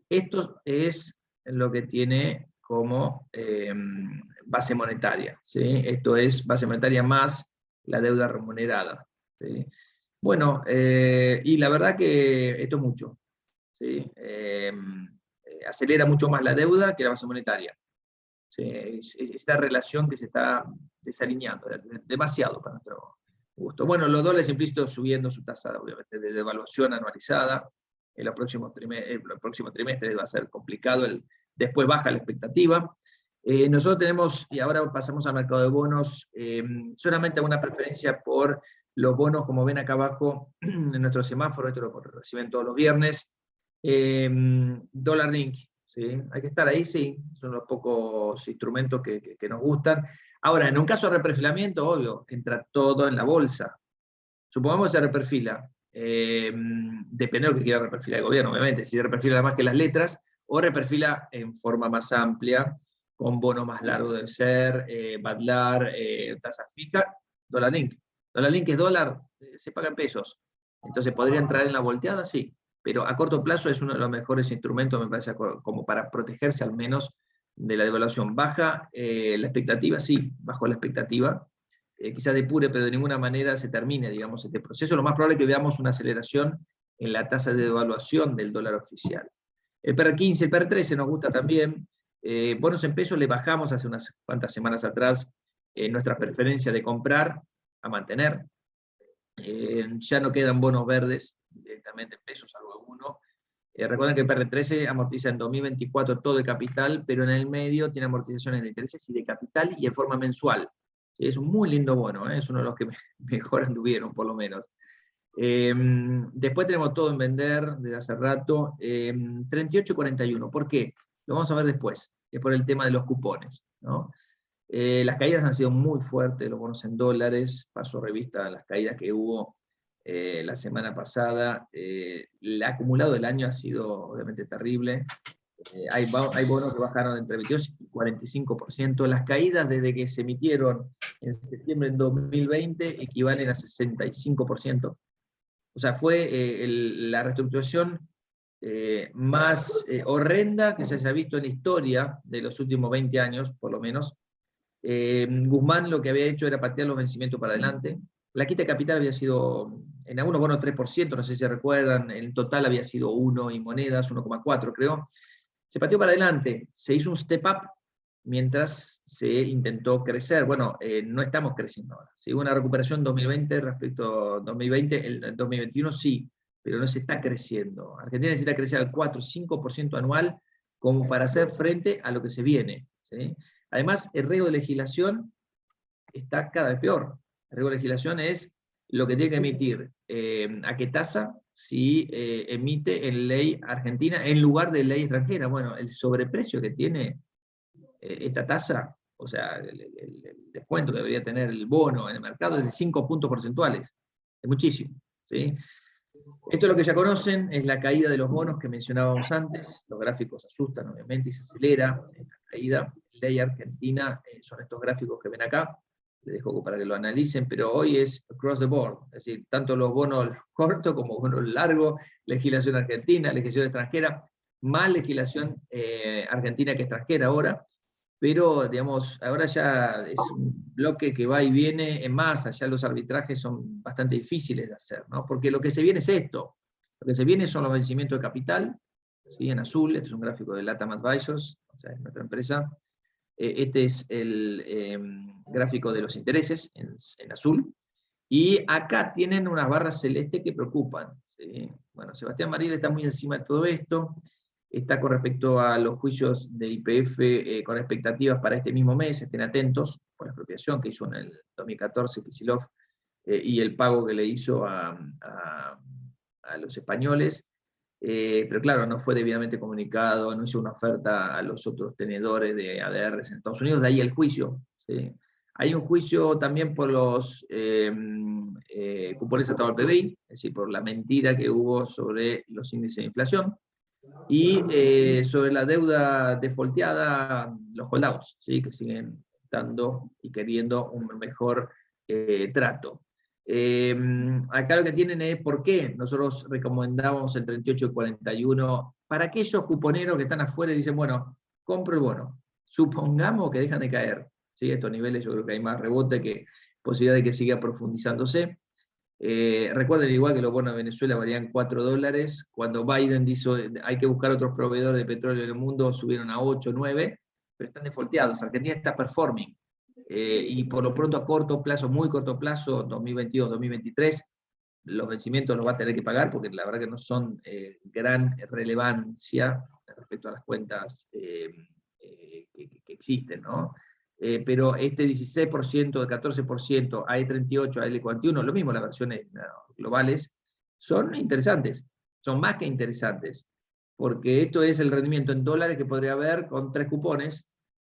Esto es lo que tiene como base monetaria, ¿sí? Esto es base monetaria más la deuda remunerada, ¿sí? Bueno, y la verdad que esto es mucho, ¿sí? Acelera mucho más la deuda que la base monetaria. ¿Sí? Esta relación que se está desalineando, demasiado para nuestro gusto. Bueno, los dólares implícitos subiendo su tasa, obviamente, de devaluación anualizada. En el próximo trimestre va a ser complicado, después baja la expectativa. Nosotros tenemos, y ahora pasamos al mercado de bonos, solamente una preferencia por los bonos, como ven acá abajo, en nuestro semáforo, esto lo reciben todos los viernes. Dólar Link, ¿sí? Hay que estar ahí, sí, son los pocos instrumentos que nos gustan. Ahora, en un caso de reperfilamiento, obvio, entra todo en la bolsa. Supongamos que se reperfila, depende de lo que quiera reperfilar el gobierno, obviamente, si reperfila más que las letras, o reperfila en forma más amplia, con bono más largo debe ser, Badlar, tasa fija, Dólar Link. Dólar Link es dólar, se paga en pesos. Entonces, ¿podría entrar en la volteada? Sí, pero a corto plazo es uno de los mejores instrumentos, me parece, como para protegerse al menos de la devaluación. ¿Baja la expectativa? Sí, bajó la expectativa. Quizás depure, pero de ninguna manera se termine, digamos, este proceso. Lo más probable es que veamos una aceleración en la tasa de devaluación del dólar oficial. El PR15, el PR13 nos gusta también. Bonos en pesos le bajamos hace unas cuantas semanas atrás nuestra preferencia de comprar a mantener. Ya no quedan bonos verdes directamente en pesos, salvo alguno. Recuerden que el PR13 amortiza en 2024 todo el capital, pero en el medio tiene amortizaciones de intereses y de capital y en forma mensual. Es un muy lindo bono, es uno de los que mejor anduvieron, por lo menos. Después tenemos todo en vender desde hace rato. 38.41, ¿por qué? Lo vamos a ver después, es por el tema de los cupones, ¿no? Las caídas han sido muy fuertes, los bonos en dólares, paso revista a las caídas que hubo la semana pasada. El acumulado del año ha sido obviamente terrible. Hay bonos que bajaron entre 22 y 45%. Las caídas desde que se emitieron en septiembre de 2020 equivalen a 65%. O sea, fue la reestructuración más horrenda que se haya visto en la historia de los últimos 20 años, por lo menos. Guzmán lo que había hecho era patear los vencimientos para adelante. La quita de capital había sido, en algunos bonos 3%, no sé si recuerdan, en total había sido 1 y monedas, 1,4 creo. Se pateó para adelante, se hizo un step up mientras se intentó crecer. Bueno, no estamos creciendo ahora. Si hubo una recuperación en 2020 respecto a 2020, el 2021 sí, pero no se está creciendo. Argentina necesita crecer al 4-5% anual como para hacer frente a lo que se viene, ¿sí? Además, el riesgo de legislación está cada vez peor. El riesgo de legislación es lo que tiene que emitir, a qué tasa si emite en ley argentina en lugar de ley extranjera. Bueno, el sobreprecio que tiene esta tasa, o sea, el descuento que debería tener el bono en el mercado es de 5 puntos porcentuales. Es muchísimo, ¿sí? Esto es lo que ya conocen, es la caída de los bonos que mencionábamos antes. Los gráficos asustan, obviamente, y se acelera esta caída. Ley argentina, son estos gráficos que ven acá. Les dejo para que lo analicen, pero hoy es across the board, es decir, tanto los bonos cortos como bonos largos, legislación argentina, legislación extranjera, más legislación argentina que extranjera ahora, pero digamos, ahora ya es un bloque que va y viene en masa, ya los arbitrajes son bastante difíciles de hacer, ¿no? Porque lo que se viene es esto, lo que se viene son los vencimientos de capital, ¿sí? En azul, este es un gráfico de LATAM Advisors, o sea, es nuestra empresa. Este es el gráfico de los intereses en azul, y acá tienen unas barras celestes que preocupan, ¿sí? Bueno, Sebastián Mariel está muy encima de todo esto, está con respecto a los juicios de YPF con expectativas para este mismo mes, estén atentos, por la expropiación que hizo en el 2014 Kicillof, y el pago que le hizo a los españoles, pero claro, no fue debidamente comunicado, no hizo una oferta a los otros tenedores de ADRs en Estados Unidos, de ahí el juicio, ¿sí? Hay un juicio también por los cupones atados al PBI, es decir, por la mentira que hubo sobre los índices de inflación, y sobre la deuda defaulteada, los holdouts, ¿sí? Que siguen dando y queriendo un mejor trato. Acá lo que tienen es por qué nosotros recomendamos el 38 y 41 para aquellos cuponeros que están afuera y dicen, bueno, compro el bono, supongamos que dejan de caer, ¿sí? Estos niveles yo creo que hay más rebote que posibilidad de que siga profundizándose. Recuerden igual que los bonos de Venezuela valían $4, cuando Biden dijo hay que buscar otros proveedores de petróleo en el mundo, subieron a 8, 9, pero están defaulteados. Argentina está performing, y por lo pronto a corto plazo, muy corto plazo, 2022, 2023, los vencimientos los va a tener que pagar porque la verdad que no son gran relevancia respecto a las cuentas que existen, ¿no? Pero este 16%, 14%, AE38, AL41, lo mismo las versiones globales, son interesantes, son más que interesantes, porque esto es el rendimiento en dólares que podría haber con 3 cupones,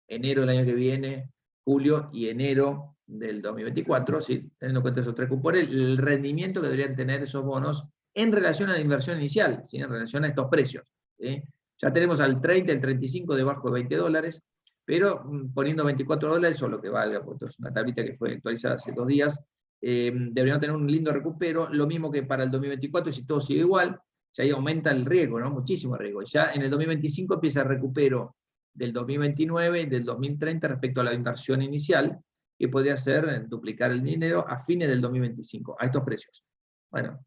enero del año que viene, julio y enero del 2024, ¿sí? Teniendo en cuenta esos 3 cupones, el rendimiento que deberían tener esos bonos en relación a la inversión inicial, ¿sí? En relación a estos precios, ¿sí? Ya tenemos al 30, el 35 debajo de $20, pero poniendo $24 o lo que valga, porque esto es una tablita que fue actualizada hace 2 días, deberían tener un lindo recupero, lo mismo que para el 2024, si todo sigue igual, ya ahí aumenta el riesgo, ¿no? Muchísimo riesgo. Ya en el 2025 empieza el recupero del 2029 y del 2030 respecto a la inversión inicial, que podría ser duplicar el dinero a fines del 2025, a estos precios. Bueno,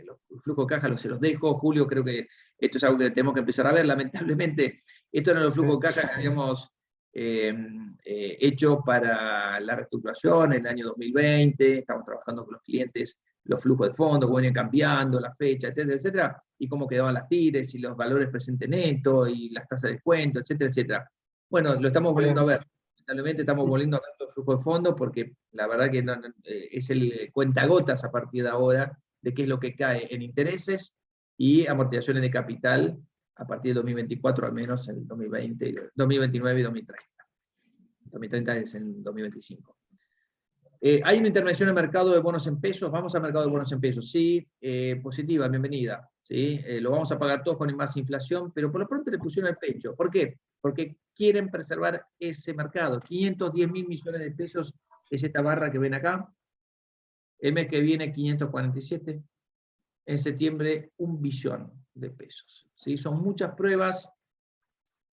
los flujos de caja se los dejo. Julio, creo que esto es algo que tenemos que empezar a ver. Lamentablemente, estos eran los flujos de caja que habíamos hecho para la reestructuración en el año 2020. Estamos trabajando con los clientes los flujos de fondos, cómo venían cambiando, la fecha, etcétera, etcétera, y cómo quedaban las tires, y los valores presentes netos, y las tasas de descuento, etcétera, etcétera. Bueno, lo estamos volviendo a ver. Lamentablemente estamos volviendo a ver los flujos de fondos porque la verdad que es el cuentagotas a partir de ahora de qué es lo que cae en intereses y amortizaciones de capital a partir de 2024, al menos en el 2020, 2029 y 2030. 2030 es en 2025. Hay una intervención en el mercado de bonos en pesos. Vamos al mercado de bonos en pesos. Sí, positiva, bienvenida. ¿Sí? Lo vamos a pagar todos con más inflación, pero por lo pronto le pusieron el pecho. ¿Por qué? Porque quieren preservar ese mercado. 510.000 millones de pesos es esta barra que ven acá. El mes que viene 547. En septiembre 1 billón de pesos. ¿Sí? Son muchas pruebas,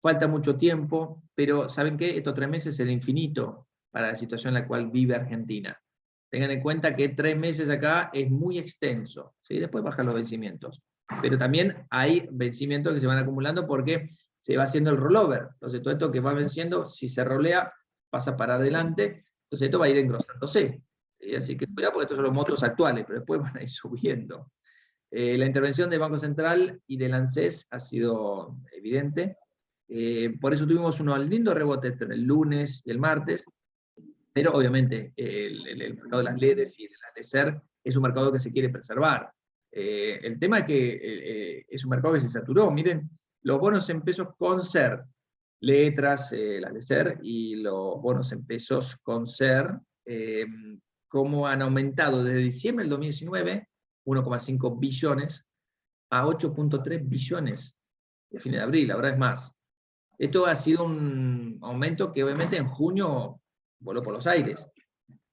falta mucho tiempo, pero ¿saben qué? Estos 3 meses es el infinito para la situación en la cual vive Argentina. Tengan en cuenta que 3 meses acá es muy extenso, ¿sí? Después bajan los vencimientos. Pero también hay vencimientos que se van acumulando porque se va haciendo el rollover. Entonces todo esto que va venciendo, si se rolea, pasa para adelante, entonces esto va a ir engrosándose. ¿Sí? Así que cuidado porque estos son los montos actuales, pero después van a ir subiendo. La intervención del Banco Central y del ANSES ha sido evidente. Por eso tuvimos unos lindos rebotes entre el lunes y el martes, pero obviamente el mercado de las LEDs y de las LECER es un mercado que se quiere preservar. El tema es que es un mercado que se saturó. Miren, los bonos en pesos con SER, letras, las LECER, y los bonos en pesos con SER, cómo han aumentado desde diciembre del 2019, 1,5 billones, a 8,3 billones de fin de abril, ahora es más. Esto ha sido un aumento que obviamente en junio voló por los aires.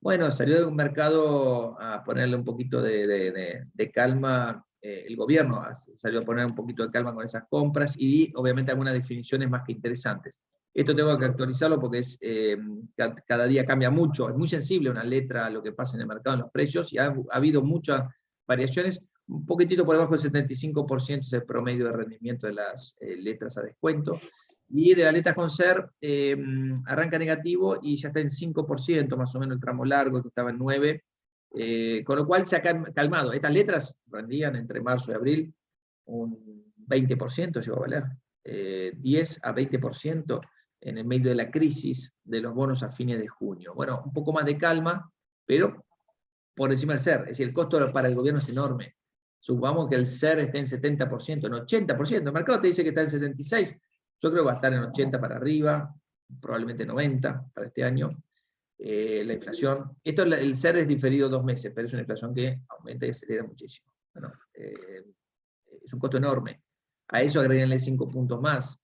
Bueno, salió de un mercado a ponerle un poquito de calma, el gobierno salió a poner un poquito de calma con esas compras y obviamente algunas definiciones más que interesantes. Esto tengo que actualizarlo porque cada día cambia mucho, es muy sensible una letra a lo que pasa en el mercado, en los precios, y ha habido muchas variaciones. Un poquitito por debajo del 75% es el promedio de rendimiento de las letras a descuento. Y de las letras con SER arranca negativo y ya está en 5%, más o menos el tramo largo, que estaba en 9%, con lo cual se ha calmado. Estas letras rendían entre marzo y abril un 20%, llegó a valer, 10 a 20% en el medio de la crisis de los bonos a fines de junio. Bueno, un poco más de calma, pero por encima del SER, es decir, el costo para el gobierno es enorme. Supongamos que el SER esté en 70%, en 80%, el mercado te dice que está en 76%, yo creo que va a estar en 80 para arriba, probablemente 90 para este año. La inflación, el SER es diferido 2 meses, pero es una inflación que aumenta y acelera muchísimo. Bueno, es un costo enorme. A eso agreguenle 5 puntos más.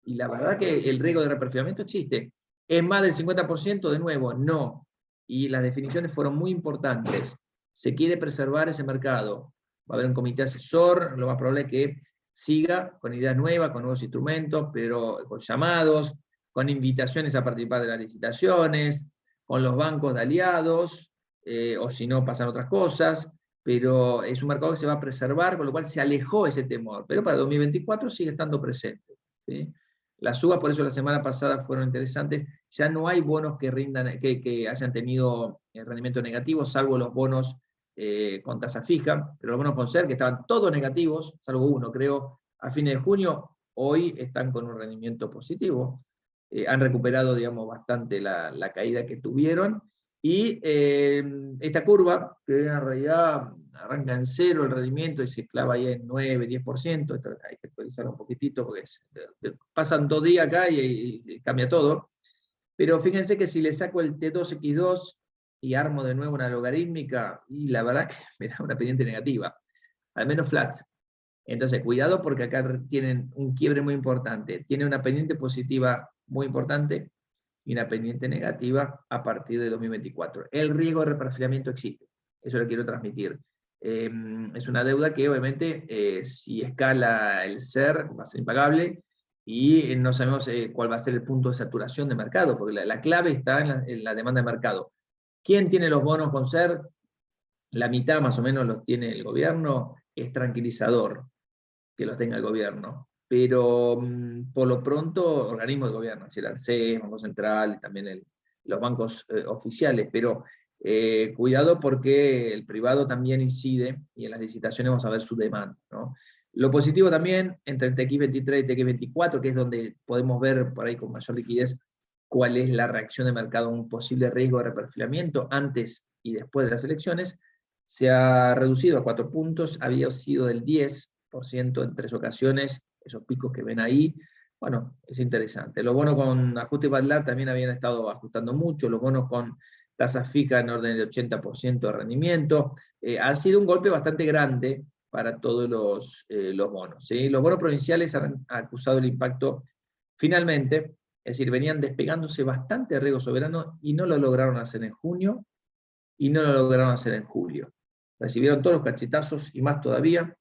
Y la verdad que el riesgo de reperfilamiento existe. ¿Es más del 50%? De nuevo, no. Y las definiciones fueron muy importantes. Se quiere preservar ese mercado. Va a haber un comité asesor, lo más probable es que siga con ideas nuevas, con nuevos instrumentos, pero con llamados, con invitaciones a participar de las licitaciones, con los bancos de aliados, o si no pasan otras cosas, pero es un mercado que se va a preservar, con lo cual se alejó ese temor, pero para 2024 sigue estando presente. ¿Sí? Las subas, por eso la semana pasada fueron interesantes, ya no hay bonos que rindan, que hayan tenido rendimiento negativo, salvo los bonos con tasa fija, pero los bonos con SER, que estaban todos negativos, salvo uno, creo, a fines de junio, hoy están con un rendimiento positivo. Han recuperado, digamos, bastante la caída que tuvieron, y esta curva, que en realidad arranca en 0 el rendimiento y se clava ahí en 9, 10%, esto hay que actualizarlo un poquitito porque pasan 2 días acá y cambia todo, pero fíjense que si le saco el T2X2 y armo de nuevo una logarítmica, y la verdad que me da una pendiente negativa, al menos flat. Entonces, cuidado porque acá tienen un quiebre muy importante, tiene una pendiente positiva muy importante y una pendiente negativa a partir de 2024. El riesgo de reperfilamiento existe, eso lo quiero transmitir. Es una deuda que obviamente si escala el SER va a ser impagable, y no sabemos cuál va a ser el punto de saturación de mercado, porque la clave está en la demanda de mercado. ¿Quién tiene los bonos con SER? La mitad más o menos los tiene el gobierno. Es tranquilizador que los tenga el gobierno, pero por lo pronto organismos de gobierno, es decir, el ANSES, Banco Central, y también los bancos oficiales, pero cuidado porque el privado también incide, y en las licitaciones vamos a ver su demanda, ¿no? Lo positivo también, entre el TX23 y TX24, que es donde podemos ver por ahí con mayor liquidez cuál es la reacción de mercado a un posible riesgo de reperfilamiento antes y después de las elecciones, se ha reducido a 4 puntos, había sido del 10% en 3 ocasiones, esos picos que ven ahí. Bueno, es interesante. Los bonos con ajuste Badlar también habían estado ajustando mucho, los bonos con tasas fijas en orden del 80% de rendimiento. Ha sido un golpe bastante grande para todos los bonos, ¿sí? Los bonos provinciales han acusado el impacto finalmente, es decir, venían despegándose bastante de riesgo soberano y no lo lograron hacer en junio y no lo lograron hacer en julio. Recibieron todos los cachetazos y más todavía.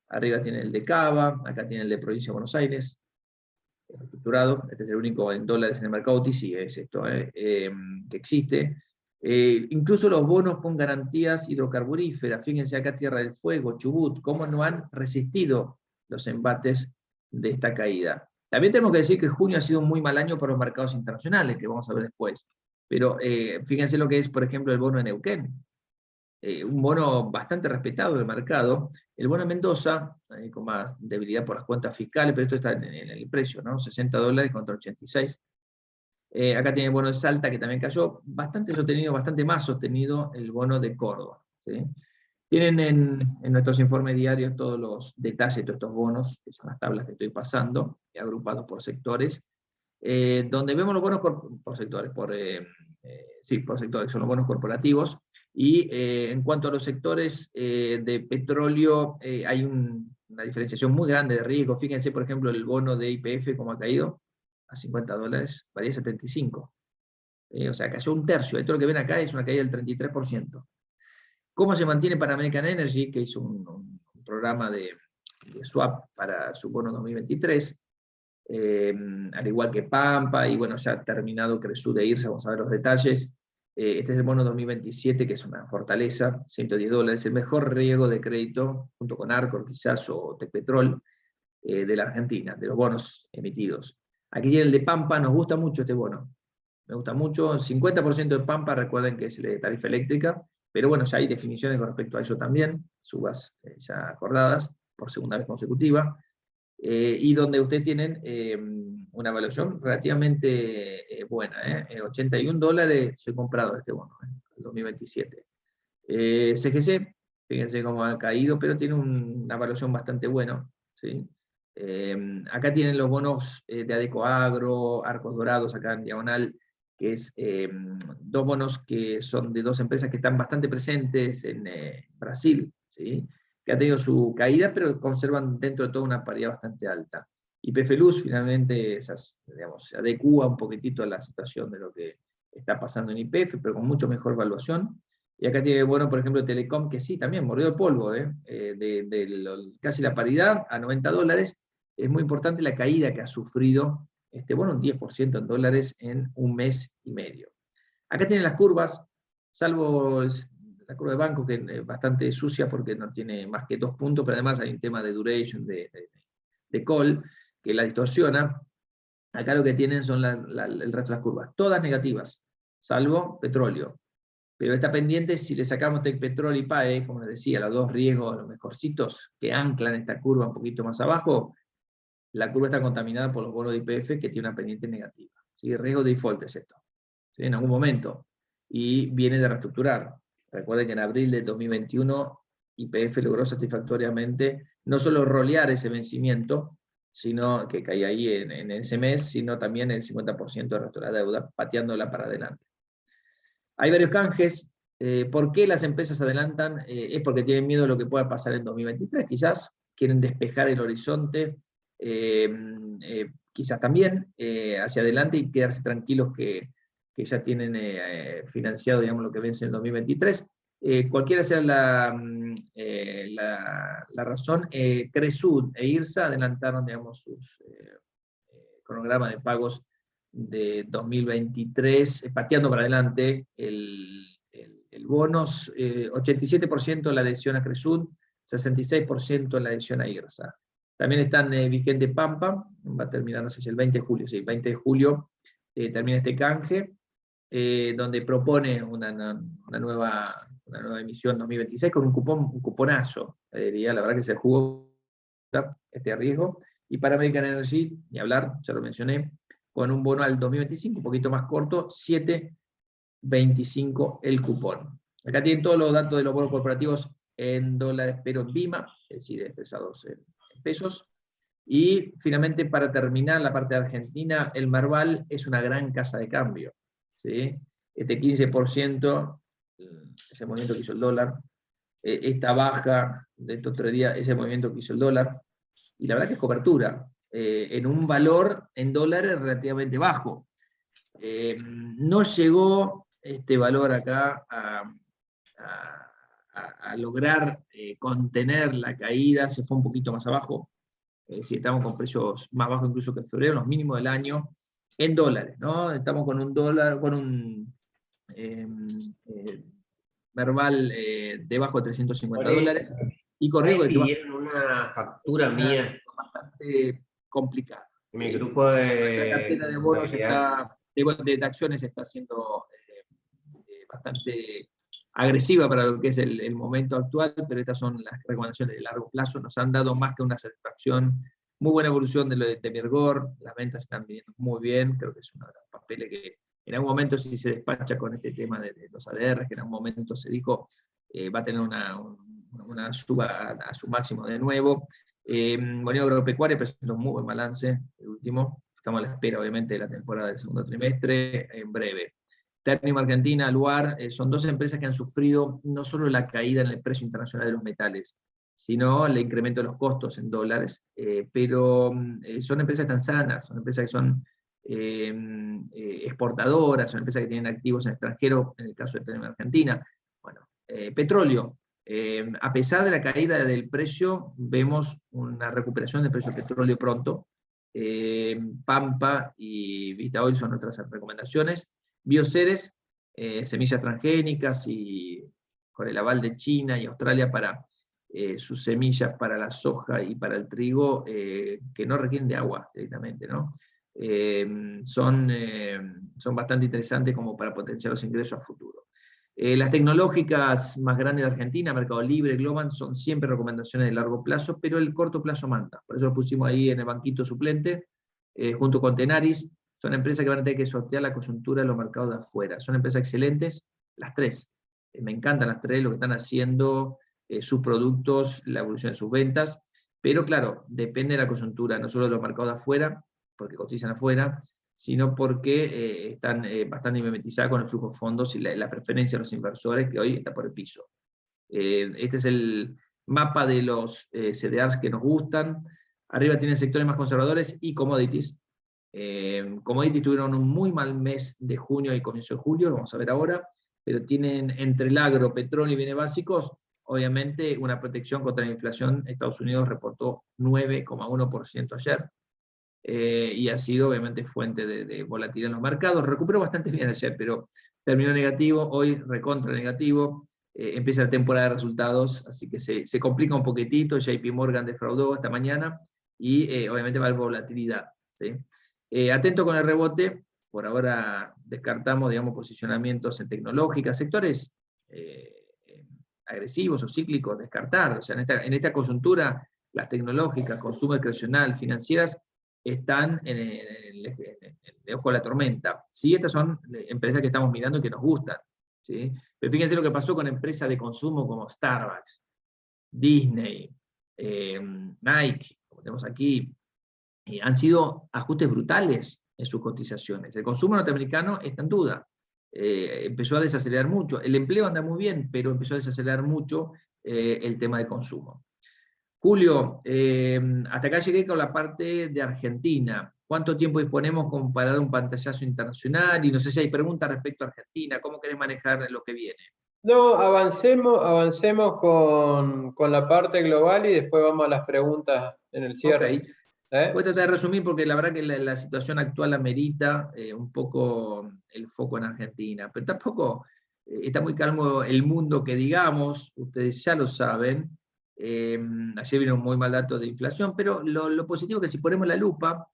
Arriba tiene el de Cava, acá tiene el de Provincia de Buenos Aires, estructurado. Este es el único en dólares en el mercado OTC, es esto, que existe. Incluso los bonos con garantías hidrocarburíferas, fíjense acá Tierra del Fuego, Chubut, cómo no han resistido los embates de esta caída. También tenemos que decir que junio ha sido un muy mal año para los mercados internacionales, que vamos a ver después. Pero fíjense lo que es, por ejemplo, el bono de Neuquén. Un bono bastante respetado del mercado. El bono de Mendoza, con más debilidad por las cuentas fiscales, pero esto está en el precio, ¿no? $60 contra 86. Acá tiene el bono de Salta, que también cayó, bastante sostenido, bastante más sostenido el bono de Córdoba, ¿sí? Tienen en nuestros informes diarios todos los detalles de todos estos bonos, que son las tablas que estoy pasando, agrupados por sectores, donde vemos los bonos por sectores, por sectores, son los bonos corporativos, y en cuanto a los sectores de petróleo, hay una diferenciación muy grande de riesgo. Fíjense, por ejemplo, el bono de YPF, como ha caído, a $50, valía 75. O sea, cayó un tercio. Esto lo que ven acá es una caída del 33%. ¿Cómo se mantiene Panamerican Energy, que hizo un programa de swap para su bono 2023? Al igual que Pampa, y bueno, ya ha terminado Cresud de irse, vamos a ver los detalles. Este es el bono 2027, que es una fortaleza, $110, el mejor riesgo de crédito, junto con Arcor quizás, o Tecpetrol, de la Argentina, de los bonos emitidos. Aquí tiene el de Pampa, nos gusta mucho este bono, me gusta mucho, 50% de Pampa, recuerden que es de tarifa eléctrica, pero bueno, ya hay definiciones con respecto a eso también, subas ya acordadas por segunda vez consecutiva, y donde ustedes tienen una evaluación relativamente buena, $81 se ha comprado este bono, el 2027. CGC, fíjense cómo ha caído, pero tiene una evaluación bastante buena, ¿sí? Acá tienen los bonos de Adecoagro, Arcos Dorados, acá en diagonal, que es dos bonos que son de dos empresas que están bastante presentes en Brasil, ¿sí? Que ha tenido su caída, pero conservan dentro de toda una paridad bastante alta. YPF Luz finalmente digamos, se adecua un poquitito a la situación de lo que está pasando en YPF, pero con mucho mejor valuación. Y acá tiene, bueno, por ejemplo, Telecom, que sí, también mordió el polvo, casi la paridad a $90. Es muy importante la caída que ha sufrido este bono, un 10% en dólares en un mes y medio. Acá tienen las curvas, salvo la curva de banco, que es bastante sucia porque no tiene más que 2 puntos, pero además hay un tema de duration, de call, que la distorsiona. Acá lo que tienen son el resto de las curvas, todas negativas, salvo petróleo. Pero está pendiente si le sacamos Tecpetrol y PAE, como les decía, los dos riesgos, los mejorcitos que anclan esta curva un poquito más abajo, la curva está contaminada por los bonos de YPF que tiene una pendiente negativa. ¿Sí? Riesgo de default es esto, ¿sí? En algún momento. Y viene de reestructurar. Recuerden que en abril de 2021 YPF logró satisfactoriamente no solo rolear ese vencimiento, sino que caía ahí en ese mes, sino también el 50% de resto de la deuda, pateándola para adelante. Hay varios canjes. ¿Por qué las empresas adelantan? Es porque tienen miedo de lo que pueda pasar en 2023, quizás quieren despejar el horizonte, quizás también hacia adelante y quedarse tranquilos que ya tienen financiado, digamos, lo que vence en 2023. Cualquiera sea la razón, Cresud e IRSA adelantaron, digamos, sus cronogramas de pagos de 2023, pateando para adelante el bonos, 87% la adhesión a Cresud, 66% la adhesión a IRSA. También están vigente Pampa, va a terminar, no sé si el 20 de julio, sí, 20 de julio termina este canje, donde propone una nueva emisión 2026 con un cuponazo, diría, la verdad que se jugó este riesgo. Y para American Energy, ni hablar, ya lo mencioné, con un bono al 2025, un poquito más corto, 7.25 el cupón. Acá tienen todos los datos de los bonos corporativos en dólares, pero en BIMA, es decir, expresados en pesos. Y finalmente, para terminar la parte de Argentina, el Merval es una gran casa de cambio, ¿sí? este 15%, ese movimiento que hizo el dólar, esta baja de estos 3 días, ese movimiento que hizo el dólar, y la verdad que es cobertura, en un valor en dólares relativamente bajo. No llegó este valor acá a lograr contener la caída, se fue un poquito más abajo, si estamos con precios más bajos incluso que en febrero, los mínimos del año, en dólares, ¿no? Estamos con un dólar, con un verbal debajo de 350 dólares, y con riesgo de que pidieron una factura mía. bastante complicada. Mi grupo La cartera de bonos contabilidad. de acciones está siendo bastante agresiva para lo que es el momento actual, pero estas son las recomendaciones de largo plazo, nos han dado más que una satisfacción, muy buena evolución de lo de Temirgor, las ventas están viniendo muy bien, creo que es uno de los papeles que en algún momento si se despacha con este tema de los ADR, que en algún momento se dijo, va a tener una suba a su máximo de nuevo. Bonito Agropecuaria presentó un muy buen balance, el último, estamos a la espera obviamente de la temporada del segundo trimestre, en breve. Ternium Argentina, Luar, son dos empresas que han sufrido no solo la caída en el precio internacional de los metales, sino el incremento de los costos en dólares, pero son empresas tan sanas, son empresas que son exportadoras, son empresas que tienen activos en extranjero, en el caso de Ternium Argentina. Bueno, petróleo, a pesar de la caída del precio, vemos una recuperación del precio del petróleo pronto. Pampa y Vista Oil son nuestras recomendaciones. Bioceres, semillas transgénicas y con el aval de China y Australia para sus semillas para la soja y para el trigo, que no requieren de agua directamente, ¿no? Son bastante interesantes como para potenciar los ingresos a futuro. Las tecnológicas más grandes de Argentina, Mercado Libre, Globant, son siempre recomendaciones de largo plazo, pero el corto plazo manda. Por eso lo pusimos ahí en el banquito suplente, junto con Tenaris. Son empresas que van a tener que sortear la coyuntura de los mercados de afuera. Son empresas excelentes, las tres. Me encantan las tres, lo que están haciendo, sus productos, la evolución de sus ventas, pero claro, depende de la coyuntura, no solo de los mercados de afuera, porque cotizan afuera, sino porque están bastante mimetizadas con el flujo de fondos y la preferencia de los inversores, que hoy está por el piso. Este es el mapa de los CDRs que nos gustan. Arriba tienen sectores más conservadores y commodities. Commodities tuvieron un muy mal mes de junio y comienzo de julio, lo vamos a ver ahora, pero tienen entre el agro, petróleo y bienes básicos, obviamente una protección contra la inflación. Estados Unidos reportó 9,1% ayer, y ha sido obviamente fuente de volatilidad en los mercados. Recuperó bastante bien ayer, pero terminó negativo, hoy recontra negativo. Empieza la temporada de resultados, así que se complica un poquitito. JP Morgan defraudó esta mañana y obviamente va a haber volatilidad, ¿sí? Atento con el rebote, por ahora descartamos, digamos, posicionamientos en tecnológicas, sectores agresivos o cíclicos, descartar. O sea, en esta coyuntura, las tecnológicas, consumo discrecional, financieras, están en el ojo de la tormenta. Sí, estas son empresas que estamos mirando y que nos gustan, ¿sí? Pero fíjense lo que pasó con empresas de consumo como Starbucks, Disney, Nike, como tenemos aquí. Han sido ajustes brutales en sus cotizaciones. El consumo norteamericano está en duda. Empezó a desacelerar mucho. El empleo anda muy bien, pero empezó a desacelerar mucho el tema de consumo. Julio, hasta acá llegué con la parte de Argentina. ¿Cuánto tiempo disponemos como para dar un pantallazo internacional? Y no sé si hay preguntas respecto a Argentina. ¿Cómo querés manejar lo que viene? No, avancemos con la parte global y después vamos a las preguntas en el cierre. Ok. Voy a tratar de resumir porque la verdad que la situación actual amerita un poco el foco en Argentina, pero tampoco está muy calmo el mundo que digamos, ustedes ya lo saben. Ayer vino un muy mal dato de inflación, pero lo positivo es que si ponemos la lupa,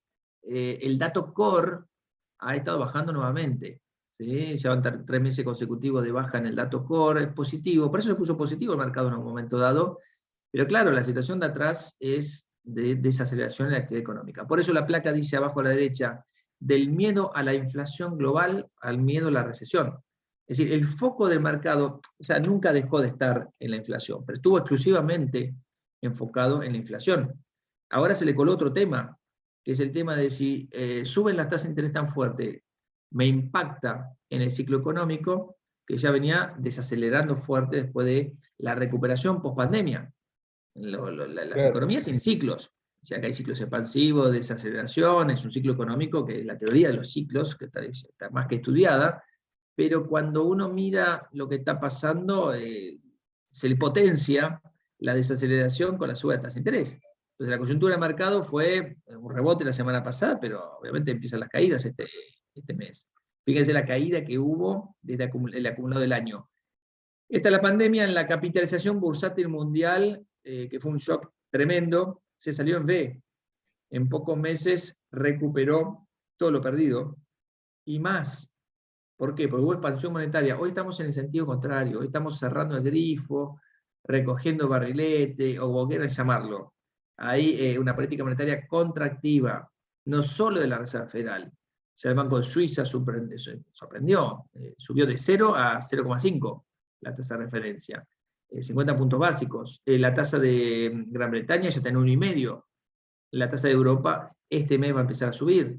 el dato core ha estado bajando nuevamente, ¿sí? Ya van 3 meses consecutivos de baja en el dato core, es positivo, por eso se puso positivo el mercado en un momento dado, pero claro, la situación de atrás es de desaceleración en la actividad económica. Por eso la placa dice abajo a la derecha, del miedo a la inflación global al miedo a la recesión. Es decir, el foco del mercado, o sea, nunca dejó de estar en la inflación, pero estuvo exclusivamente enfocado en la inflación. Ahora se le coló otro tema, que es el tema de si suben las tasas de interés tan fuerte, me impacta en el ciclo económico, que ya venía desacelerando fuerte después de la recuperación post-pandemia. Las economías tienen ciclos, o sea que hay ciclos expansivos, desaceleración, es un ciclo económico que es la teoría de los ciclos, que está más que estudiada, pero cuando uno mira lo que está pasando, se le potencia la desaceleración con la suba de tasas de interés. Entonces la coyuntura de mercado fue un rebote la semana pasada, pero obviamente empiezan las caídas este mes. Fíjense la caída que hubo desde el acumulado del año. Esta es la pandemia en la capitalización bursátil mundial, que fue un shock tremendo, se salió en V. En pocos meses recuperó todo lo perdido y más. ¿Por qué? Porque hubo expansión monetaria. Hoy estamos en el sentido contrario, hoy estamos cerrando el grifo, recogiendo barrilete, o como quieran llamarlo. Hay una política monetaria contractiva, no solo de la Reserva Federal. O sea, el Banco de Suiza sorprendió, subió de 0 a 0,5 la tasa de referencia, 50 puntos básicos. La tasa de Gran Bretaña ya está en 1,5. La tasa de Europa este mes va a empezar a subir.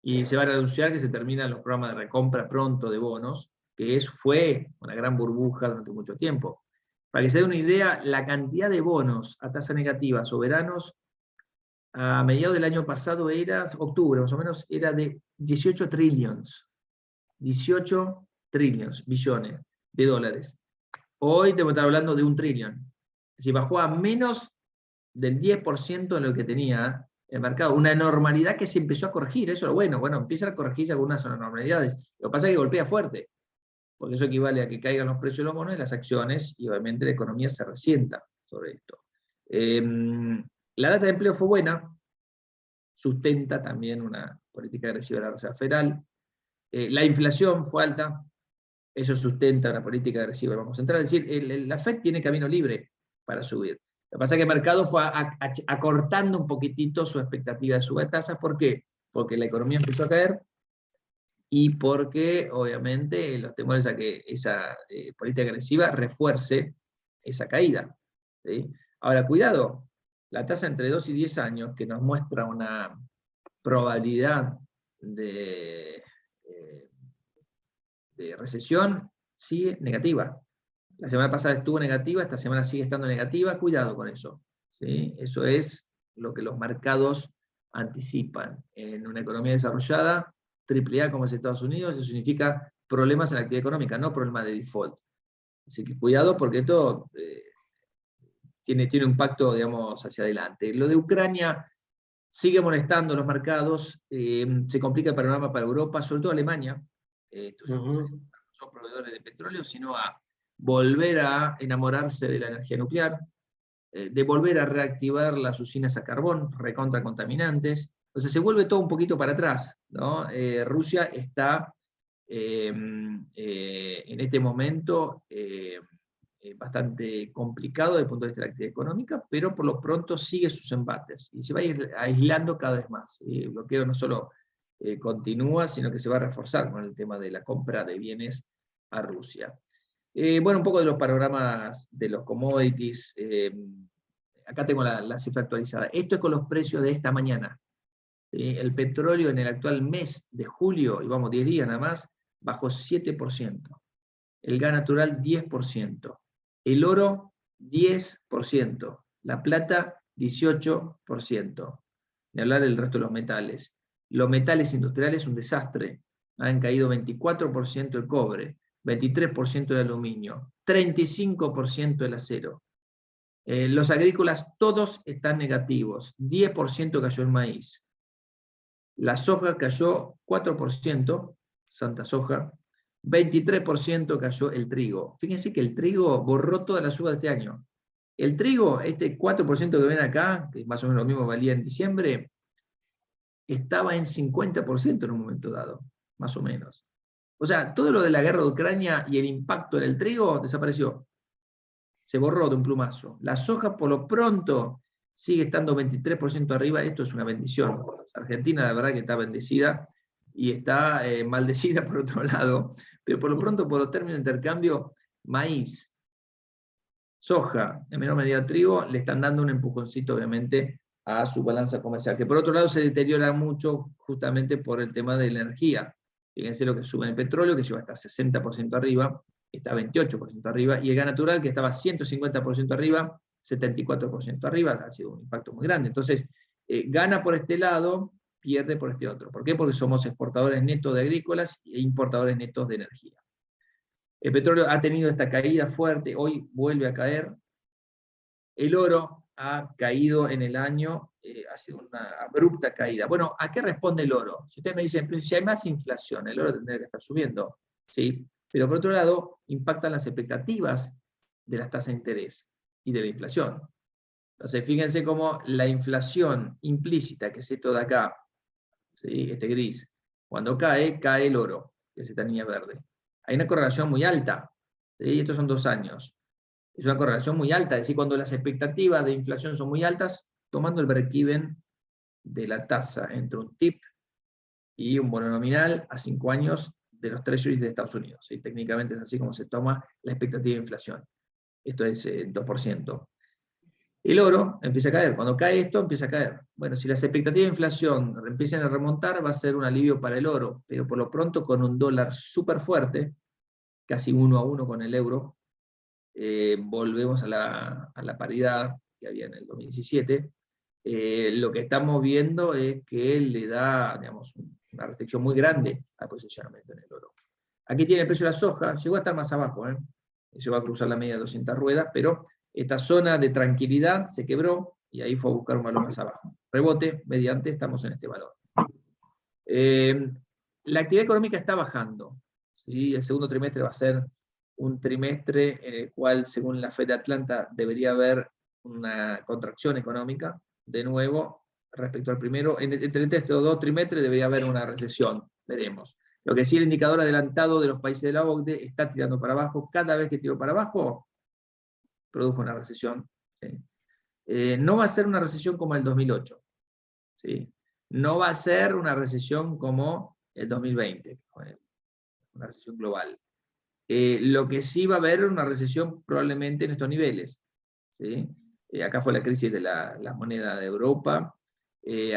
Y se van a anunciar que se terminan los programas de recompra pronto de bonos, que fue una gran burbuja durante mucho tiempo. Para que se dé una idea, la cantidad de bonos a tasa negativa soberanos a mediados del año pasado octubre más o menos, era de 18 trillions. 18 trillions, billones de dólares. Hoy tenemos que estar hablando de 1 trillón. Es decir, bajó a menos del 10% de lo que tenía el mercado. Una normalidad que se empezó a corregir, eso es lo bueno. Bueno, empiezan a corregirse algunas anormalidades. Lo que pasa es que golpea fuerte, porque eso equivale a que caigan los precios de los bonos y las acciones, y obviamente la economía se resienta sobre esto. La data de empleo fue buena, sustenta también una política agresiva de la Reserva Federal. La inflación fue alta, eso sustenta una política agresiva del Banco Central. Es decir, la FED tiene camino libre para subir. Lo que pasa es que el mercado fue acortando un poquitito su expectativa de suba de tasas. ¿Por qué? Porque la economía empezó a caer y porque, obviamente, los temores a que esa política agresiva refuerce esa caída. ¿Sí? Ahora, cuidado, la tasa entre 2 y 10 años, que nos muestra una probabilidad de recesión, sigue negativa. La semana pasada estuvo negativa, esta semana sigue estando negativa, cuidado con eso. ¿Sí? Eso es lo que los mercados anticipan. En una economía desarrollada, AAA como es Estados Unidos, eso significa problemas en la actividad económica, no problemas de default. Así que cuidado porque esto tiene un impacto, digamos, hacia adelante. Lo de Ucrania sigue molestando los mercados, se complica el panorama para Europa, sobre todo Alemania. No son proveedores de petróleo, sino a volver a enamorarse de la energía nuclear, de volver a reactivar las usinas a carbón, recontra contaminantes. Entonces se vuelve todo un poquito para atrás, ¿no? Rusia está en este momento bastante complicado desde el punto de vista de la actividad económica, pero por lo pronto sigue sus embates y se va a ir aislando cada vez más. El bloqueo no solo continúa, sino que se va a reforzar con el tema de la compra de bienes a Rusia. Bueno, un poco de los panoramas de los commodities. Acá tengo la cifra actualizada. Esto es con los precios de esta mañana. El petróleo en el actual mes de julio, y vamos 10 días nada más, bajó 7%. El gas natural 10%. El oro 10%. La plata 18%. Ni hablar del resto de los metales. Los metales industriales un desastre. Han caído 24% el cobre, 23% el aluminio, 35% el acero. Los agrícolas todos están negativos. 10% cayó el maíz. La soja cayó 4%, Santa Soja. 23% cayó el trigo. Fíjense que el trigo borró toda la suba de este año. El trigo, este 4% que ven acá, que más o menos lo mismo valía en diciembre, estaba en 50% en un momento dado, más o menos. O sea, todo lo de la guerra de Ucrania y el impacto en el trigo desapareció. Se borró de un plumazo. La soja, por lo pronto, sigue estando 23% arriba. Esto es una bendición. Argentina, la verdad que está bendecida y está maldecida por otro lado. Pero por lo pronto, por los términos de intercambio, maíz, soja, en menor medida trigo, le están dando un empujoncito, obviamente, a su balanza comercial, que por otro lado se deteriora mucho justamente por el tema de la energía. Fíjense lo que sube en el petróleo, que llegó hasta 60% arriba, está 28% arriba, y el gas natural, que estaba 150% arriba, 74% arriba, ha sido un impacto muy grande. Entonces, gana por este lado, pierde por este otro. ¿Por qué? Porque somos exportadores netos de agrícolas e importadores netos de energía. El petróleo ha tenido esta caída fuerte, hoy vuelve a caer. El oro ha caído en el año, ha sido una abrupta caída. Bueno, ¿a qué responde el oro? Si ustedes me dicen, pero si hay más inflación, el oro tendría que estar subiendo. Sí, pero por otro lado, impactan las expectativas de las tasas de interés y de la inflación. Entonces, fíjense cómo la inflación implícita, que es esto de acá, ¿sí? Este gris, cuando cae, cae el oro, que es esta línea verde. Hay una correlación muy alta, ¿sí? Estos son 2 años. Es una correlación muy alta, es decir, cuando las expectativas de inflación son muy altas, tomando el break-even de la tasa entre un TIP y un bono nominal a 5 años de los treasuries de Estados Unidos. ¿Sí? Técnicamente es así como se toma la expectativa de inflación. Esto es 2%. El oro empieza a caer. Cuando cae esto, empieza a caer. Bueno, si las expectativas de inflación empiezan a remontar, va a ser un alivio para el oro, pero por lo pronto con un dólar súper fuerte, casi 1-1 con el euro, volvemos a la paridad que había en el 2017. Lo que estamos viendo es que le da, digamos, una restricción muy grande al posicionamiento en el oro. Aquí tiene el precio de la soja, llegó a estar más abajo, llegó a cruzar la media de 200 ruedas, pero esta zona de tranquilidad se quebró y ahí fue a buscar un valor más abajo. Rebote, mediante, estamos en este valor. La actividad económica está bajando, ¿sí? El segundo trimestre va a ser un trimestre en el cual, según la Fed de Atlanta, debería haber una contracción económica, de nuevo, respecto al primero. Entre estos 2 trimestres debería haber una recesión, veremos. Lo que sí, el indicador adelantado de los países de la OCDE está tirando para abajo. Cada vez que tiró para abajo, produjo una recesión. ¿Sí? No va a ser una recesión como el 2008. ¿Sí? No va a ser una recesión como el 2020, una recesión global. Lo que sí va a haber una recesión probablemente en estos niveles. ¿Sí? Acá fue la crisis de la moneda de Europa.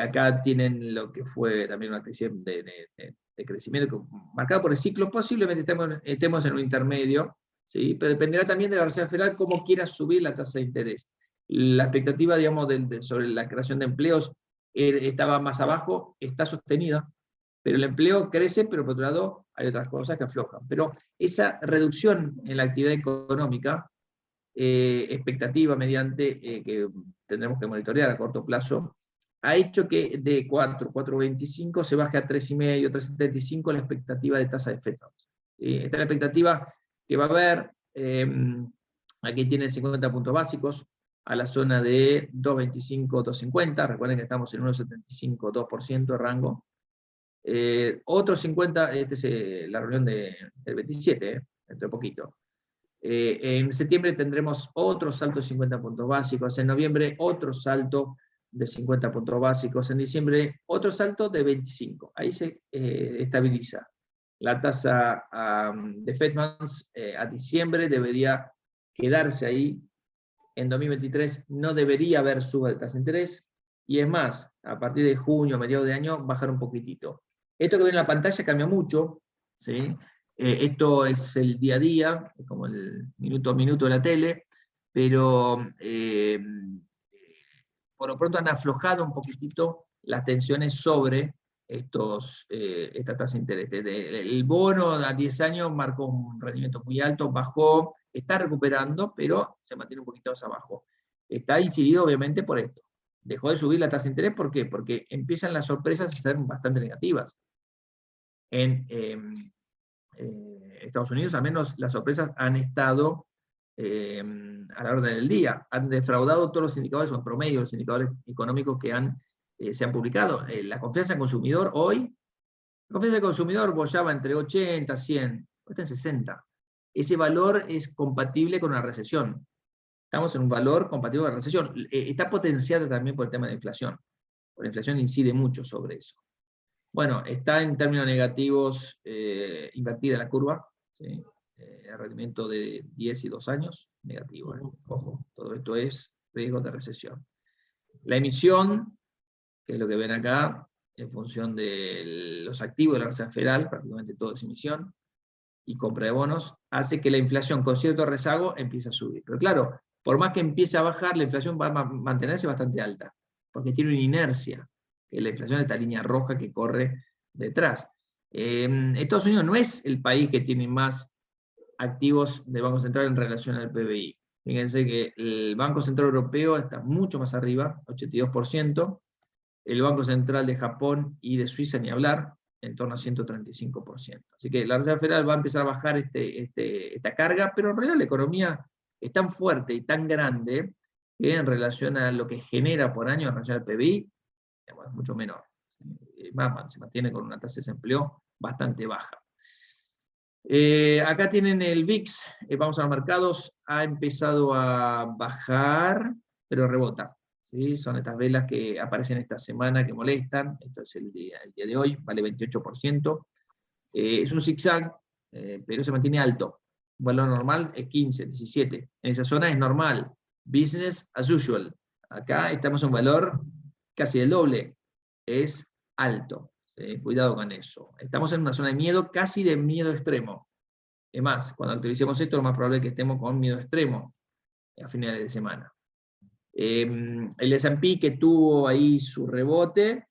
Acá tienen lo que fue también una crisis de crecimiento marcada por el ciclo. Posiblemente estemos en un intermedio, ¿sí? Pero dependerá también de la Reserva Federal cómo quiera subir la tasa de interés. La expectativa, digamos, sobre la creación de empleos estaba más abajo, está sostenida, pero el empleo crece, pero por otro lado hay otras cosas que aflojan. Pero esa reducción en la actividad económica, expectativa mediante que tendremos que monitorear a corto plazo, ha hecho que de 4,25 se baje a 3,5, 3,75 la expectativa de tasa de Fed Funds. Esta es la expectativa que va a haber, aquí tienen 50 puntos básicos, a la zona de 2,25, 2,50, recuerden que estamos en 1,75, 2% de rango. Otros 50, esta es la reunión del 27, dentro de poquito. En septiembre tendremos otro salto de 50 puntos básicos, en noviembre otro salto de 50 puntos básicos, en diciembre otro salto de 25. Ahí se estabiliza. La tasa de Fed Funds a diciembre debería quedarse ahí. En 2023 no debería haber suba de tasa de interés, y es más, a partir de junio, mediados de año, bajar un poquitito. Esto que ven en la pantalla cambia mucho, ¿sí? Esto es el día a día, como el minuto a minuto de la tele, pero por lo pronto han aflojado un poquitito las tensiones sobre esta tasa de interés. El bono a 10 años marcó un rendimiento muy alto, bajó, está recuperando, pero se mantiene un poquito más abajo. Está incidido obviamente por esto. Dejó de subir la tasa de interés, ¿por qué? Porque empiezan las sorpresas a ser bastante negativas. En Estados Unidos, al menos las sorpresas han estado a la orden del día. Han defraudado todos los indicadores, o en promedio los indicadores económicos que se han publicado. La confianza del consumidor hoy, la confianza del consumidor bollaba entre 80, 100, está en 60. Ese valor es compatible con una recesión. Estamos en un valor compatible con la recesión. Está potenciado también por el tema de la inflación. La inflación incide mucho sobre eso. Bueno, está en términos negativos invertida la curva, ¿sí? El rendimiento de 10 y 2 años, negativo. Ojo, todo esto es riesgo de recesión. La emisión, que es lo que ven acá, en función de los activos de la Reserva Federal, prácticamente todo es emisión, y compra de bonos, hace que la inflación con cierto rezago empiece a subir. Pero claro, por más que empiece a bajar, la inflación va a mantenerse bastante alta, porque tiene una inercia, que la inflación es esta línea roja que corre detrás. Estados Unidos no es el país que tiene más activos del Banco Central en relación al PBI. Fíjense que el Banco Central Europeo está mucho más arriba, 82%, el Banco Central de Japón y de Suiza ni hablar, en torno a 135%. Así que la Reserva Federal va a empezar a bajar esta carga, pero en realidad la economía es tan fuerte y tan grande que en relación a lo que genera por año en relación al PBI, es mucho menor. Más, se mantiene con una tasa de desempleo bastante baja. Acá tienen el VIX, vamos a los mercados, ha empezado a bajar, pero rebota. ¿Sí? Son estas velas que aparecen esta semana que molestan. Esto es el día de hoy, vale 28%. Es un zigzag, pero se mantiene alto. Un valor normal es 15, 17. En esa zona es normal. Business as usual. Acá estamos en un valor casi el doble. Es alto. ¿Sí? Cuidado con eso. Estamos en una zona de miedo, casi de miedo extremo. Es más, cuando actualicemos esto, lo más probable es que estemos con miedo extremo a finales de semana. El S&P que tuvo ahí su rebote,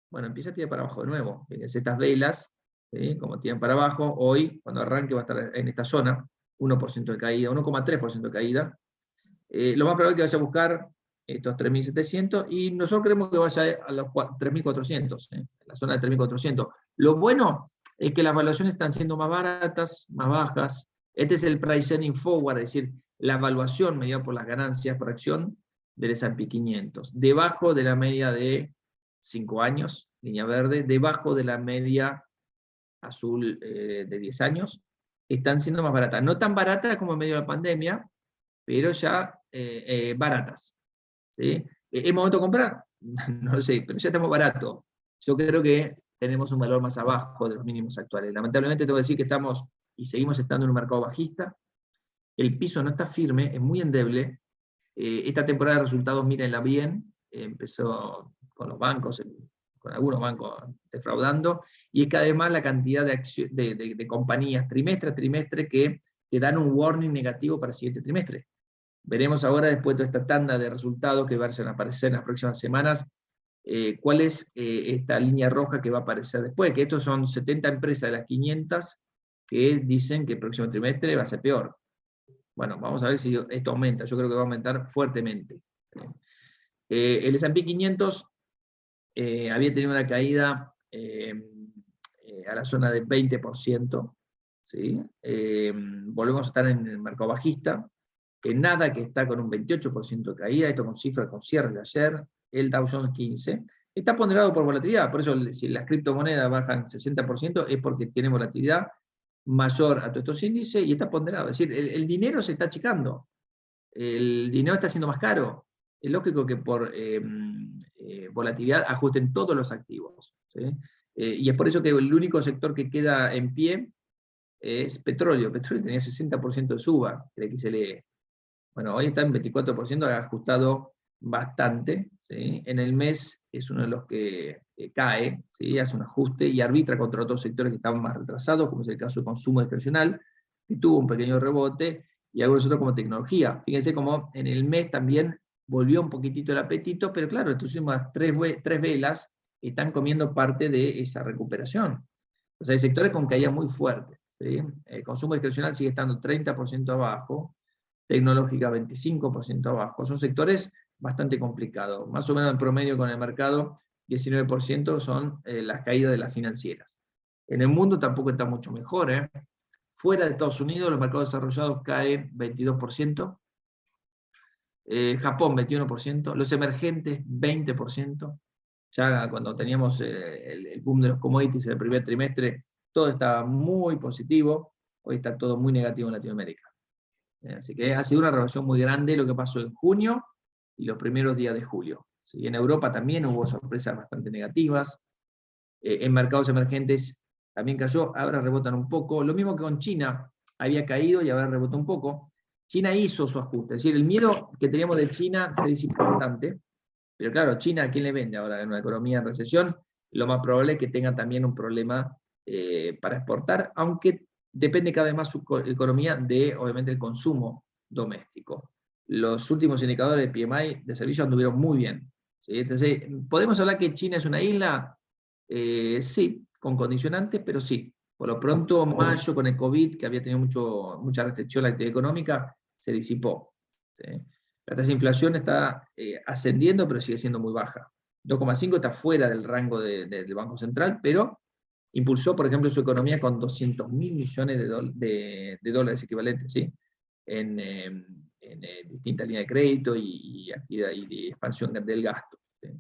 bueno, empieza a tirar para abajo de nuevo. Fíjense estas velas, ¿sí? Como tiran para abajo, hoy, cuando arranque, va a estar en esta zona, 1% de caída, 1,3% de caída. Lo más probable es que vaya a buscar estos 3.700 y nosotros creemos que vaya a los 3.400, en la zona de 3.400. Lo bueno es que las valuaciones están siendo más baratas, más bajas. Este es el price earning forward, es decir, la evaluación medida por las ganancias por acción del S&P 500, debajo de la media de 5 años, línea verde, debajo de la media azul de 10 años, están siendo más baratas. No tan baratas como en medio de la pandemia, pero ya baratas. ¿Sí? ¿Es momento de comprar? No lo sé, pero ya estamos baratos. Yo creo que tenemos un valor más abajo de los mínimos actuales. Lamentablemente tengo que decir que estamos y seguimos estando en un mercado bajista. El piso no está firme, es muy endeble. Esta temporada de resultados, mírenla bien, empezó con los bancos, con algunos bancos defraudando, y es cada vez más la cantidad de compañías trimestre a trimestre que te dan un warning negativo para el siguiente trimestre. Veremos ahora, después de esta tanda de resultados que van a aparecer en las próximas semanas, cuál es esta línea roja que va a aparecer después, que estos son 70 empresas de las 500 que dicen que el próximo trimestre va a ser peor. Bueno, vamos a ver si esto aumenta. Yo creo que va a aumentar fuertemente. El S&P 500 había tenido una caída a la zona de 20%. ¿Sí? Volvemos a estar en el mercado bajista. Nada que está con un 28% de caída. Esto con cifras con cierre de ayer. El Dow Jones 15. Está ponderado por volatilidad. Por eso, si las criptomonedas bajan 60%, es porque tiene volatilidad mayor a todos estos índices y está ponderado. Es decir, el dinero se está achicando, el dinero está siendo más caro. Es lógico que por volatilidad ajusten todos los activos. ¿Sí? Y es por eso que el único sector que queda en pie es petróleo. Petróleo tenía 60% de suba, el XLE. Bueno, hoy está en 24%, ha ajustado bastante. ¿Sí? En el mes es uno de los que cae, ¿sí? Hace un ajuste y arbitra contra otros sectores que estaban más retrasados, como es el caso de consumo discrecional, que tuvo un pequeño rebote, y algunos otros como tecnología. Fíjense cómo en el mes también volvió un poquitito el apetito, pero claro, estas últimas tres velas están comiendo parte de esa recuperación. O sea, hay sectores con caída muy fuerte. ¿Sí? El consumo discrecional sigue estando 30% abajo, tecnológica 25% abajo. Son sectores bastante complicados. Más o menos en promedio con el mercado, 19% son las caídas de las financieras. En el mundo tampoco está mucho mejor. Fuera de Estados Unidos, los mercados desarrollados caen 22%. Japón 21%. Los emergentes 20%. Ya cuando teníamos el boom de los commodities en el primer trimestre, todo estaba muy positivo. Hoy está todo muy negativo en Latinoamérica. Así que ha sido una relación muy grande lo que pasó en junio y los primeros días de julio. ¿Sí? En Europa también hubo sorpresas bastante negativas. En mercados emergentes también cayó, ahora rebotan un poco. Lo mismo que con China, había caído y ahora rebotó un poco. China hizo su ajuste, es decir, el miedo que teníamos de China se disipó bastante. Pero claro, China, ¿a quién le vende ahora en una economía en recesión? lo más probable es que tengan también un problema para exportar, aunque depende cada vez más su economía de, obviamente, el consumo doméstico. Los últimos indicadores de PMI de servicios anduvieron muy bien, ¿sí? Entonces, ¿podemos hablar que China es una isla? Sí, con condicionantes, pero sí. Por lo pronto, mayo con el COVID, que había tenido mucha restricción a la actividad económica, se disipó, ¿sí? La tasa de inflación está ascendiendo, pero sigue siendo muy baja. 2,5 está fuera del rango del Banco Central, pero impulsó, por ejemplo, su economía con 200.000 millones de dólares equivalentes, ¿sí? En distintas líneas de crédito y actividad y de expansión del gasto, ¿sí?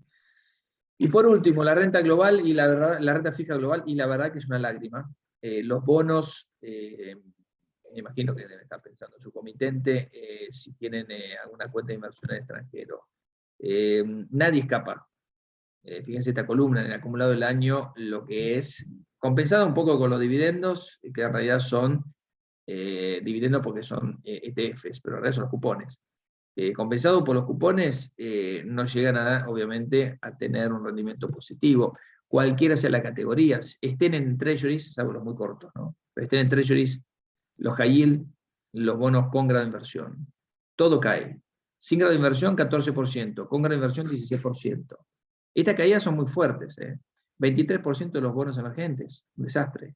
Y por último, la renta global y la renta fija global, y la verdad que es una lágrima. Los bonos, me imagino que deben estar pensando en su comitente, si tienen alguna cuenta de inversión en el extranjero. Nadie escapa. Fíjense esta columna en el acumulado del año, lo que es compensado un poco con los dividendos, que en realidad son dividendos porque son ETFs, pero en realidad son los cupones. Compensado por los cupones, no llegan obviamente a tener un rendimiento positivo. Cualquiera sea la categoría, estén en treasuries, salvo los muy cortos, ¿no? Pero estén en treasuries, los high yield, los bonos con grado de inversión. Todo cae. Sin grado de inversión, 14%, con grado de inversión, 16%. Estas caídas son muy fuertes, 23% de los bonos emergentes, un desastre.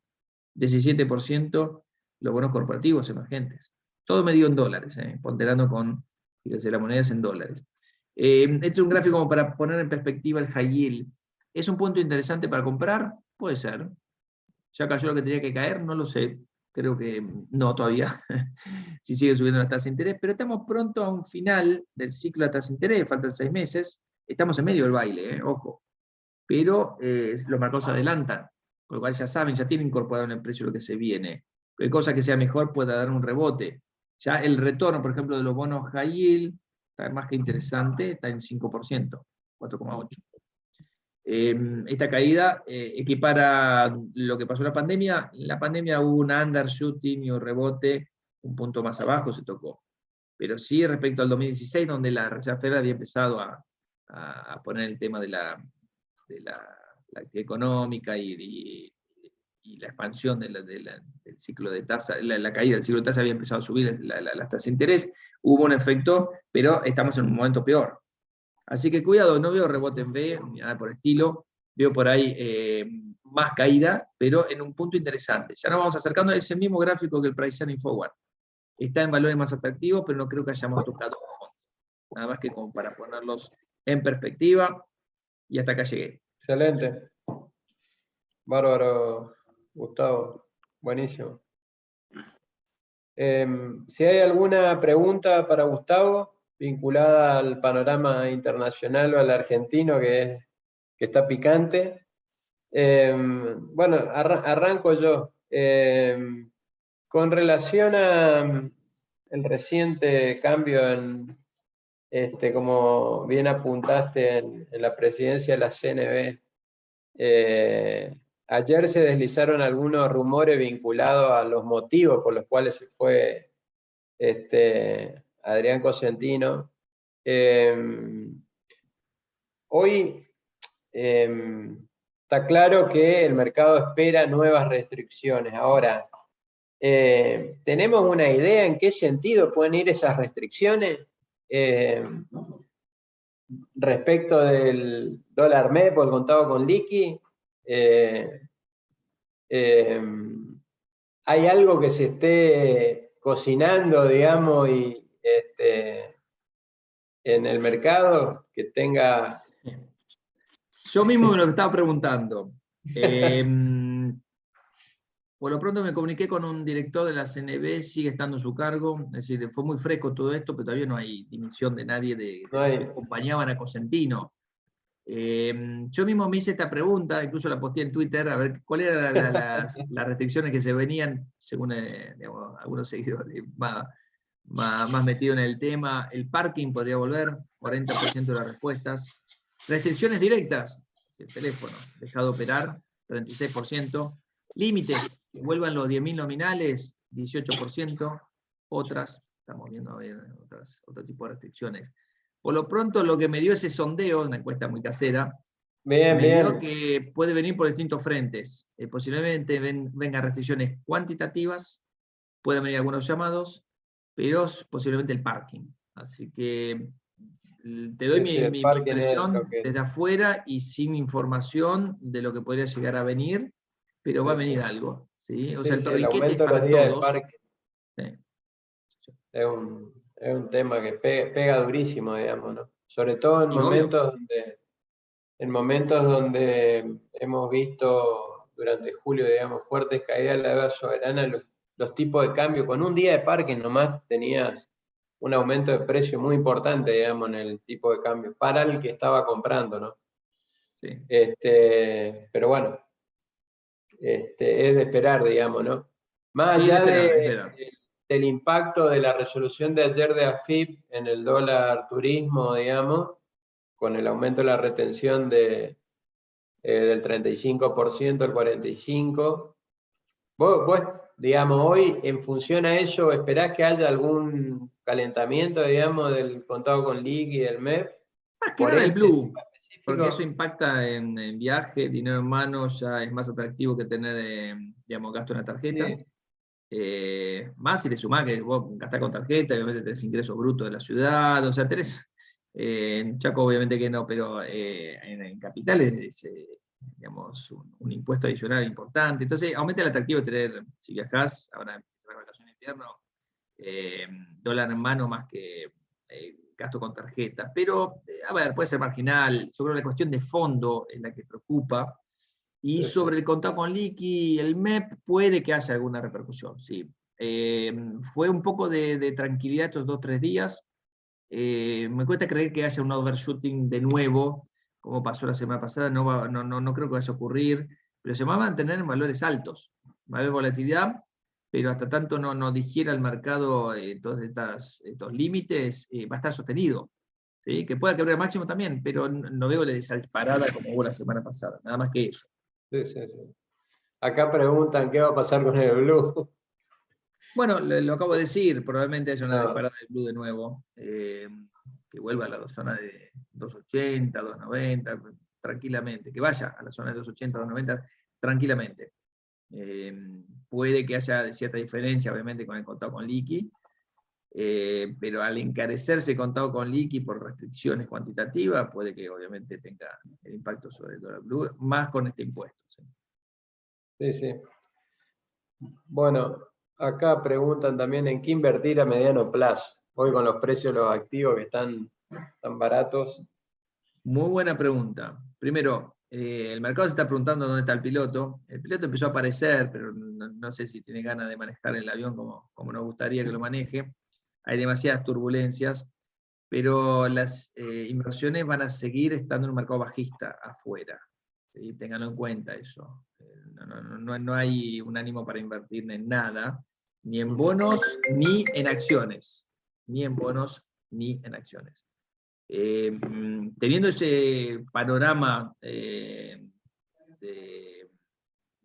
17% los bonos corporativos emergentes. Todo medido en dólares, ponderando con, fíjense, la moneda es en dólares. Este es un gráfico como para poner en perspectiva el high yield. ¿Es un punto interesante para comprar? Puede ser. ¿Ya cayó lo que tenía que caer? No lo sé. Creo que no todavía, si sigue subiendo las tasas de interés, pero estamos pronto a un final del ciclo de tasas de interés, faltan 6 meses, estamos en medio del baile, ojo, pero los mercados se adelantan, por lo cual ya saben, ya tienen incorporado en el precio lo que se viene. Cualquier cosa que sea mejor pueda dar un rebote. Ya el retorno, por ejemplo, de los bonos high yield, está más que interesante, está en 5%, 4,8%. Esta caída equipara lo que pasó en la pandemia. En la pandemia hubo un undershooting y un rebote, un punto más abajo se tocó. Pero sí respecto al 2016, donde la Reserva Federal había empezado a poner el tema de la actividad económica y la expansión del ciclo de tasa, la caída del ciclo de tasa había empezado a subir las tasas de interés, hubo un efecto, pero estamos en un momento peor. Así que cuidado, no veo rebote en B, ni nada por el estilo, veo por ahí más caída, pero en un punto interesante. Ya nos vamos acercando a ese mismo gráfico que el Price Earnings Forward. Está en valores más atractivos, pero no creo que hayamos tocado fondo. Nada más que como para ponerlos en perspectiva, y hasta acá llegué. Excelente. Bárbaro, Gustavo. Buenísimo. Si hay alguna pregunta para Gustavo vinculada al panorama internacional o al argentino que está picante. Bueno, arranco yo. Con relación a el reciente cambio como bien apuntaste en la presidencia de la CNB, ayer se deslizaron algunos rumores vinculados a los motivos por los cuales se fue Adrián Cosentino. Hoy está claro que el mercado espera nuevas restricciones. Ahora, ¿tenemos una idea en qué sentido pueden ir esas restricciones? Respecto del dólar MEP o el contado con liqui, ¿hay algo que se esté cocinando, digamos, en el mercado que tenga... Yo mismo me lo estaba preguntando. Por lo pronto me comuniqué con un director de la CNB, sigue estando en su cargo, es decir, fue muy fresco todo esto, pero todavía no hay dimisión de nadie de los que acompañaban a Cosentino. Yo mismo me hice esta pregunta, incluso la posté en Twitter, a ver cuáles eran las restricciones que se venían, según digamos, algunos seguidores más metidos en el tema. El parking podría volver, 40% de las respuestas. Restricciones directas, el teléfono, dejado de operar, 36%. Límites, que vuelvan los 10.000 nominales, 18%. Otras, estamos viendo otro tipo de restricciones. Por lo pronto, lo que me dio ese sondeo, una encuesta muy casera, Bien, me dio bien. que puede venir por distintos frentes. Posiblemente vengan restricciones cuantitativas, pueden venir algunos llamados, pero posiblemente el parking. Así que te doy Sí, sí, el mi parking es lo impresión que... desde afuera y sin información de lo que podría llegar a venir, pero va a Sí, sí. venir algo. ¿Sí? O Sí, sea, el sí, el torniquete es aumento de los para días de todos. parking Sí. es un tema que pega durísimo, digamos, ¿no? Sobre todo Y obvio, en momentos donde hemos visto durante julio, digamos, fuertes caídas de la deuda soberana, los tipos de cambio, con un día de parking nomás tenías un aumento de precio muy importante, digamos, en el tipo de cambio, para el que estaba comprando, ¿no? sí. Pero bueno, es de esperar, digamos, ¿no? Más Sí, de allá esperar, de esperar. del impacto de la resolución de ayer de AFIP en el dólar turismo, digamos, con el aumento de la retención del 35% al 45%, vos, digamos, hoy, en función a eso, ¿esperás que haya algún calentamiento, digamos, del contado con liqui y del MEP? Más que Por nada el este blue, tema porque eso específico. impacta en viaje, dinero en mano, ya es más atractivo que tener, digamos, gasto en la tarjeta. Sí, Más si le sumás que vos gastás con tarjeta, obviamente tenés ingresos brutos de la ciudad, o sea, tenés, en Chaco obviamente que no, pero en capitales es, digamos, un impuesto adicional importante. Entonces aumenta el atractivo de tener, si viajás, ahora en la vacación de invierno, eh, dólar en mano más que gasto con tarjeta. Pero, a ver, puede ser marginal. Yo creo que la cuestión de fondo es la que preocupa. Y sí, sí. sobre el contado con liqui, el MEP, puede que haya alguna repercusión, sí. Fue un poco de tranquilidad estos 2 o 3 días. Me cuesta creer que haya un overshooting de nuevo, como pasó la semana pasada, no creo que vaya a ocurrir, pero se va a mantener en valores altos. Va a haber volatilidad, pero hasta tanto no digiera el mercado todos estos límites, va a estar sostenido. ¿Sí? Que pueda quebrar el máximo también, pero no veo la disparada como hubo la semana pasada, nada más que eso. Sí, sí, sí. Acá preguntan qué va a pasar con el blue. Bueno, lo acabo de decir, probablemente haya una No, disparada del blue de nuevo, que vuelva a la zona de 280, 290, tranquilamente, que vaya a la zona de 280, 290, tranquilamente. Puede que haya cierta diferencia, obviamente, con el contado con liqui, pero al encarecerse el contado con liqui por restricciones cuantitativas, puede que obviamente tenga el impacto sobre el dólar blue, más con este impuesto. ¿Sí? sí, sí. Bueno, acá preguntan también en qué invertir a mediano plazo. Hoy con los precios de los activos que están tan baratos. Muy buena pregunta. Primero, el mercado se está preguntando dónde está el piloto. El piloto empezó a aparecer, pero no sé si tiene ganas de manejar el avión como nos gustaría que lo maneje. Hay demasiadas turbulencias, pero las inversiones van a seguir estando en un mercado bajista afuera. ¿Sí? Ténganlo en cuenta eso. No hay un ánimo para invertir en nada, ni en bonos, ni en acciones. Ni en bonos, ni en acciones. Teniendo ese panorama de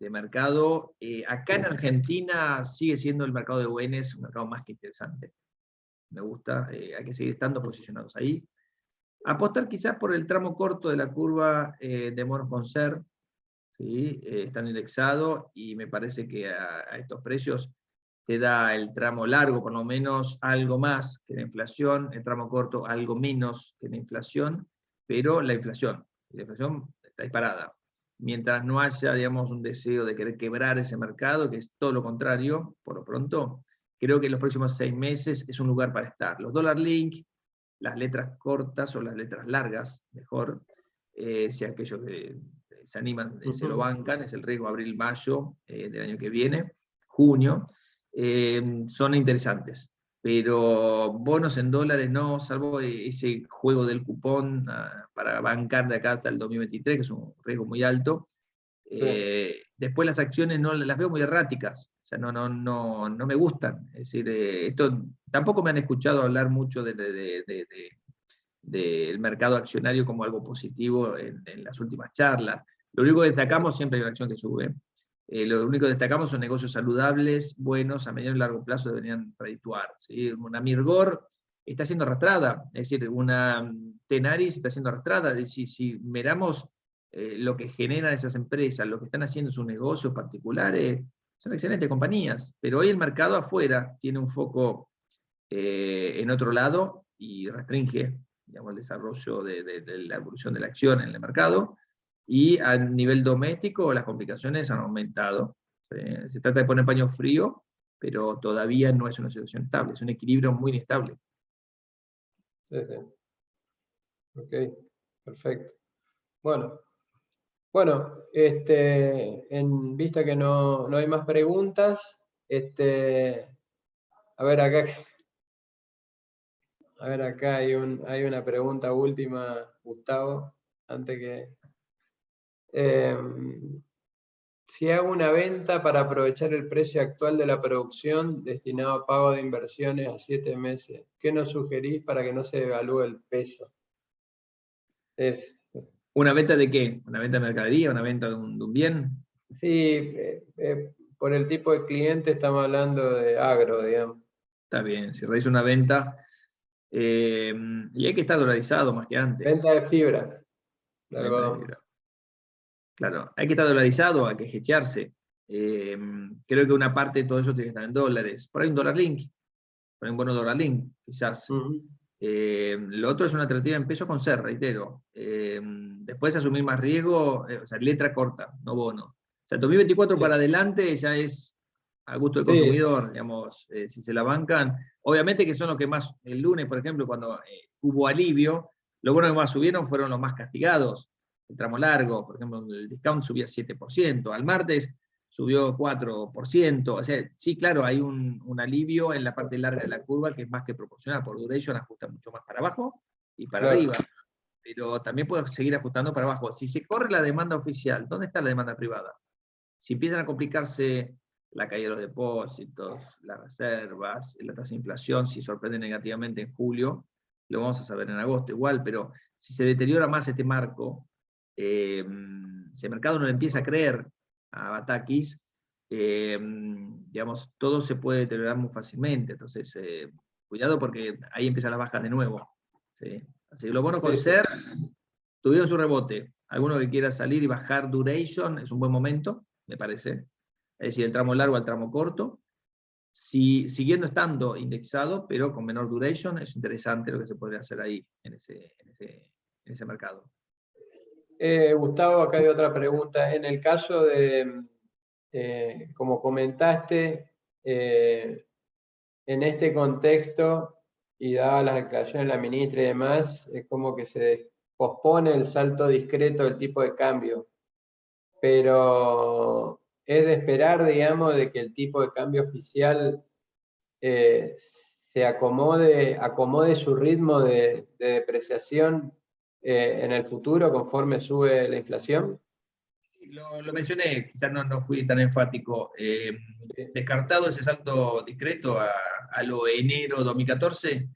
mercado, acá en Argentina sigue siendo el mercado de UNs un mercado más que interesante. Me gusta, hay que seguir estando posicionados ahí. Apostar quizás por el tramo corto de la curva de bonos con SER, ¿sí? Están indexados y me parece que a estos precios te da el tramo largo por lo menos algo más que la inflación, el tramo corto algo menos que la inflación, pero la inflación está disparada. Mientras no haya, digamos, un deseo de querer quebrar ese mercado, que es todo lo contrario, por lo pronto, creo que en los próximos 6 meses es un lugar para estar. Los dollar link, las letras cortas o las letras largas, mejor, si aquellos que se animan, se lo bancan, es el riesgo abril-mayo del año que viene, junio, son interesantes. Pero bonos en dólares no, salvo ese juego del cupón para bancar de acá hasta el 2023, que es un riesgo muy alto. Sí. Después las acciones no las veo muy erráticas, o sea, no me gustan. Es decir, esto tampoco me han escuchado hablar mucho del mercado accionario como algo positivo en las últimas charlas. Lo único que destacamos, siempre hay una acción que sube, lo único que destacamos son negocios saludables, buenos, a mediano y largo plazo deberían redituar. ¿Sí? Una Mirgor está siendo arrastrada, es decir, una Tenaris está siendo arrastrada. Si miramos lo que generan esas empresas, lo que están haciendo sus negocios particulares, son excelentes compañías, pero hoy el mercado afuera tiene un foco en otro lado y restringe, digamos, el desarrollo de la evolución de la acción en el mercado, y a nivel doméstico las complicaciones han aumentado. Se trata de poner paño frío, pero todavía no es una situación estable, es un equilibrio muy inestable. Sí, sí. Ok, perfecto. Bueno, en vista que no hay más preguntas, a ver acá hay una pregunta última, Gustavo, antes que... si hago una venta para aprovechar el precio actual de la producción destinado a pago de inversiones a 7 meses, ¿qué nos sugerís para que no se devalúe el peso? ¿Una venta de qué? ¿Una venta de mercadería? ¿Una venta de un bien? Sí, por el tipo de cliente estamos hablando de agro, digamos. Está bien, si realiza una venta, y hay que estar dolarizado más que antes. Venta de fibra, de Venta de algodón. fibra. Claro, hay que estar dolarizado, hay que hedgearse. Creo que una parte de todo eso tiene que estar en dólares. Por ahí un dólar link, por ahí un bono dólar link, quizás. Lo otro es una alternativa en peso con ser, reitero. Después asumir más riesgo, o sea, letra corta, no bono. O sea, 2024 para adelante ya es a gusto del consumidor, digamos, si se la bancan. Obviamente que son los que más, el lunes, por ejemplo, cuando hubo alivio, los bonos que más subieron fueron los más castigados. El tramo largo, por ejemplo, el discount subía 7%, al martes subió 4%, o sea, sí, claro, hay un alivio en la parte larga de la curva que es más que proporcional, por duration ajusta mucho más para abajo y para arriba, pero también puede seguir ajustando para abajo. Si se corre la demanda oficial, ¿dónde está la demanda privada? Si empiezan a complicarse la caída de los depósitos, las reservas, la tasa de inflación, si sorprende negativamente en julio, lo vamos a saber en agosto igual, pero si se deteriora más este marco, si el mercado no le empieza a creer a Batakis, digamos, todo se puede deteriorar muy fácilmente. Entonces, cuidado porque ahí empiezan las bajas de nuevo. ¿Sí? Así que lo bueno con ser, tuvieron su rebote. Alguno que quiera salir y bajar duration es un buen momento, me parece. Es decir, el tramo largo al tramo corto. Siguiendo estando indexado, pero con menor duration, es interesante lo que se podría hacer ahí en ese mercado. Gustavo, acá hay otra pregunta. En el caso de, como comentaste, en este contexto, y dadas las declaraciones de la ministra y demás, es como que se pospone el salto discreto del tipo de cambio. Pero es de esperar, digamos, de que el tipo de cambio oficial se acomode su ritmo de depreciación en el futuro conforme sube la inflación. Lo mencioné, quizás no fui tan enfático. Descartado ese salto discreto a lo enero 2014,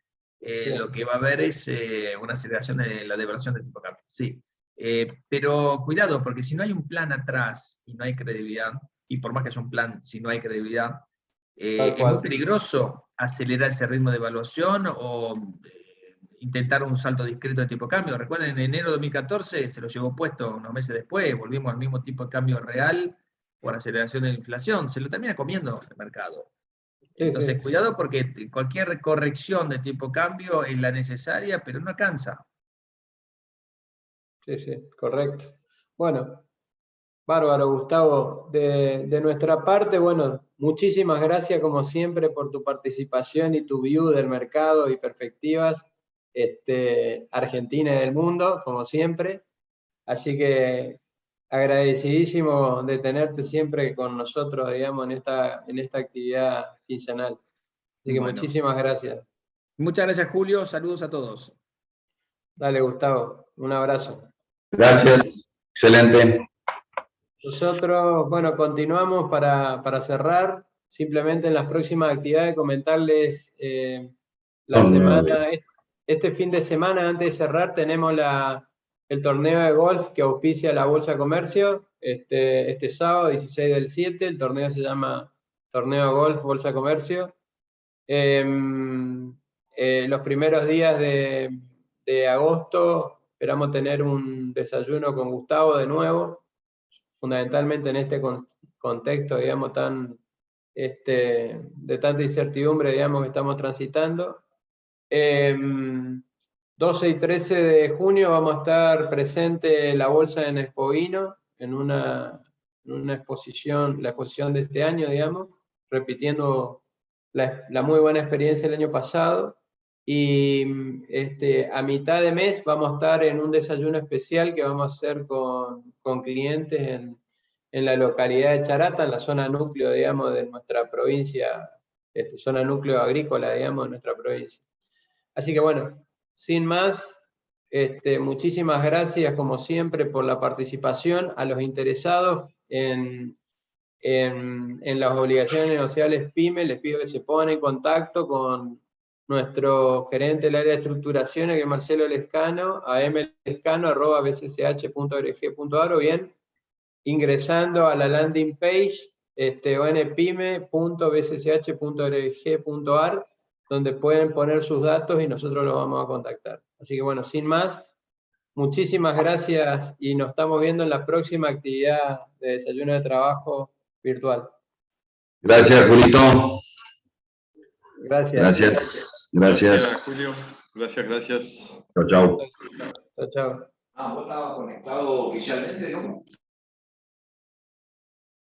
lo que va a haber es una aceleración de la devaluación del tipo de cambio. Sí. Pero cuidado, porque si no hay un plan atrás y no hay credibilidad, y por más que haya un plan, si no hay credibilidad, es muy peligroso acelerar ese ritmo de evaluación o intentar un salto discreto de tipo de cambio. Recuerden, en enero de 2014 se lo llevó puesto unos meses después, volvimos al mismo tipo de cambio real por aceleración de la inflación, se lo termina comiendo el mercado. Entonces, cuidado porque cualquier corrección de tipo de cambio es la necesaria, pero no alcanza. Sí, correcto. Bueno, bárbaro, Gustavo. De nuestra parte, bueno, muchísimas gracias como siempre por tu participación y tu view del mercado y perspectivas Argentina y del mundo, como siempre. Así que agradecidísimo de tenerte siempre con nosotros, digamos, en esta actividad quincenal. Así que muchísimas gracias. Muchas gracias, Julio. Saludos a todos. Dale, Gustavo. Un abrazo. Gracias. Excelente. Nosotros, bueno, continuamos para cerrar. Simplemente en las próximas actividades comentarles la semana, este fin de semana, antes de cerrar, tenemos el torneo de golf que auspicia la Bolsa de Comercio, este sábado, 16 del 7, el torneo se llama Torneo de Golf Bolsa de Comercio. Los primeros días de agosto esperamos tener un desayuno con Gustavo de nuevo, fundamentalmente en este contexto, digamos, de tanta incertidumbre, digamos, que estamos transitando. 12 y 13 de junio vamos a estar presentes en la Bolsa en Expovino, en una exposición, la exposición de este año, digamos, repitiendo la muy buena experiencia del año pasado. Y a mitad de mes vamos a estar en un desayuno especial que vamos a hacer con clientes en la localidad de Charata, en la zona núcleo, digamos, de nuestra provincia, zona núcleo agrícola, digamos, de nuestra provincia. Así que bueno, sin más, muchísimas gracias como siempre por la participación. A los interesados en las obligaciones negociables PYME, les pido que se pongan en contacto con nuestro gerente del área de estructuraciones, que es Marcelo Lescano, a mlescano@bcch.org.ar, o bien ingresando a la landing page onpyme.bcch.org.ar, donde pueden poner sus datos y nosotros los vamos a contactar. Así que bueno, sin más, muchísimas gracias y nos estamos viendo en la próxima actividad de desayuno de trabajo virtual. Gracias, Julito. Gracias. Gracias. Gracias, Julio. Gracias. Chao, chao. Chao, chao. Ah, vos estabas conectado oficialmente, ¿no?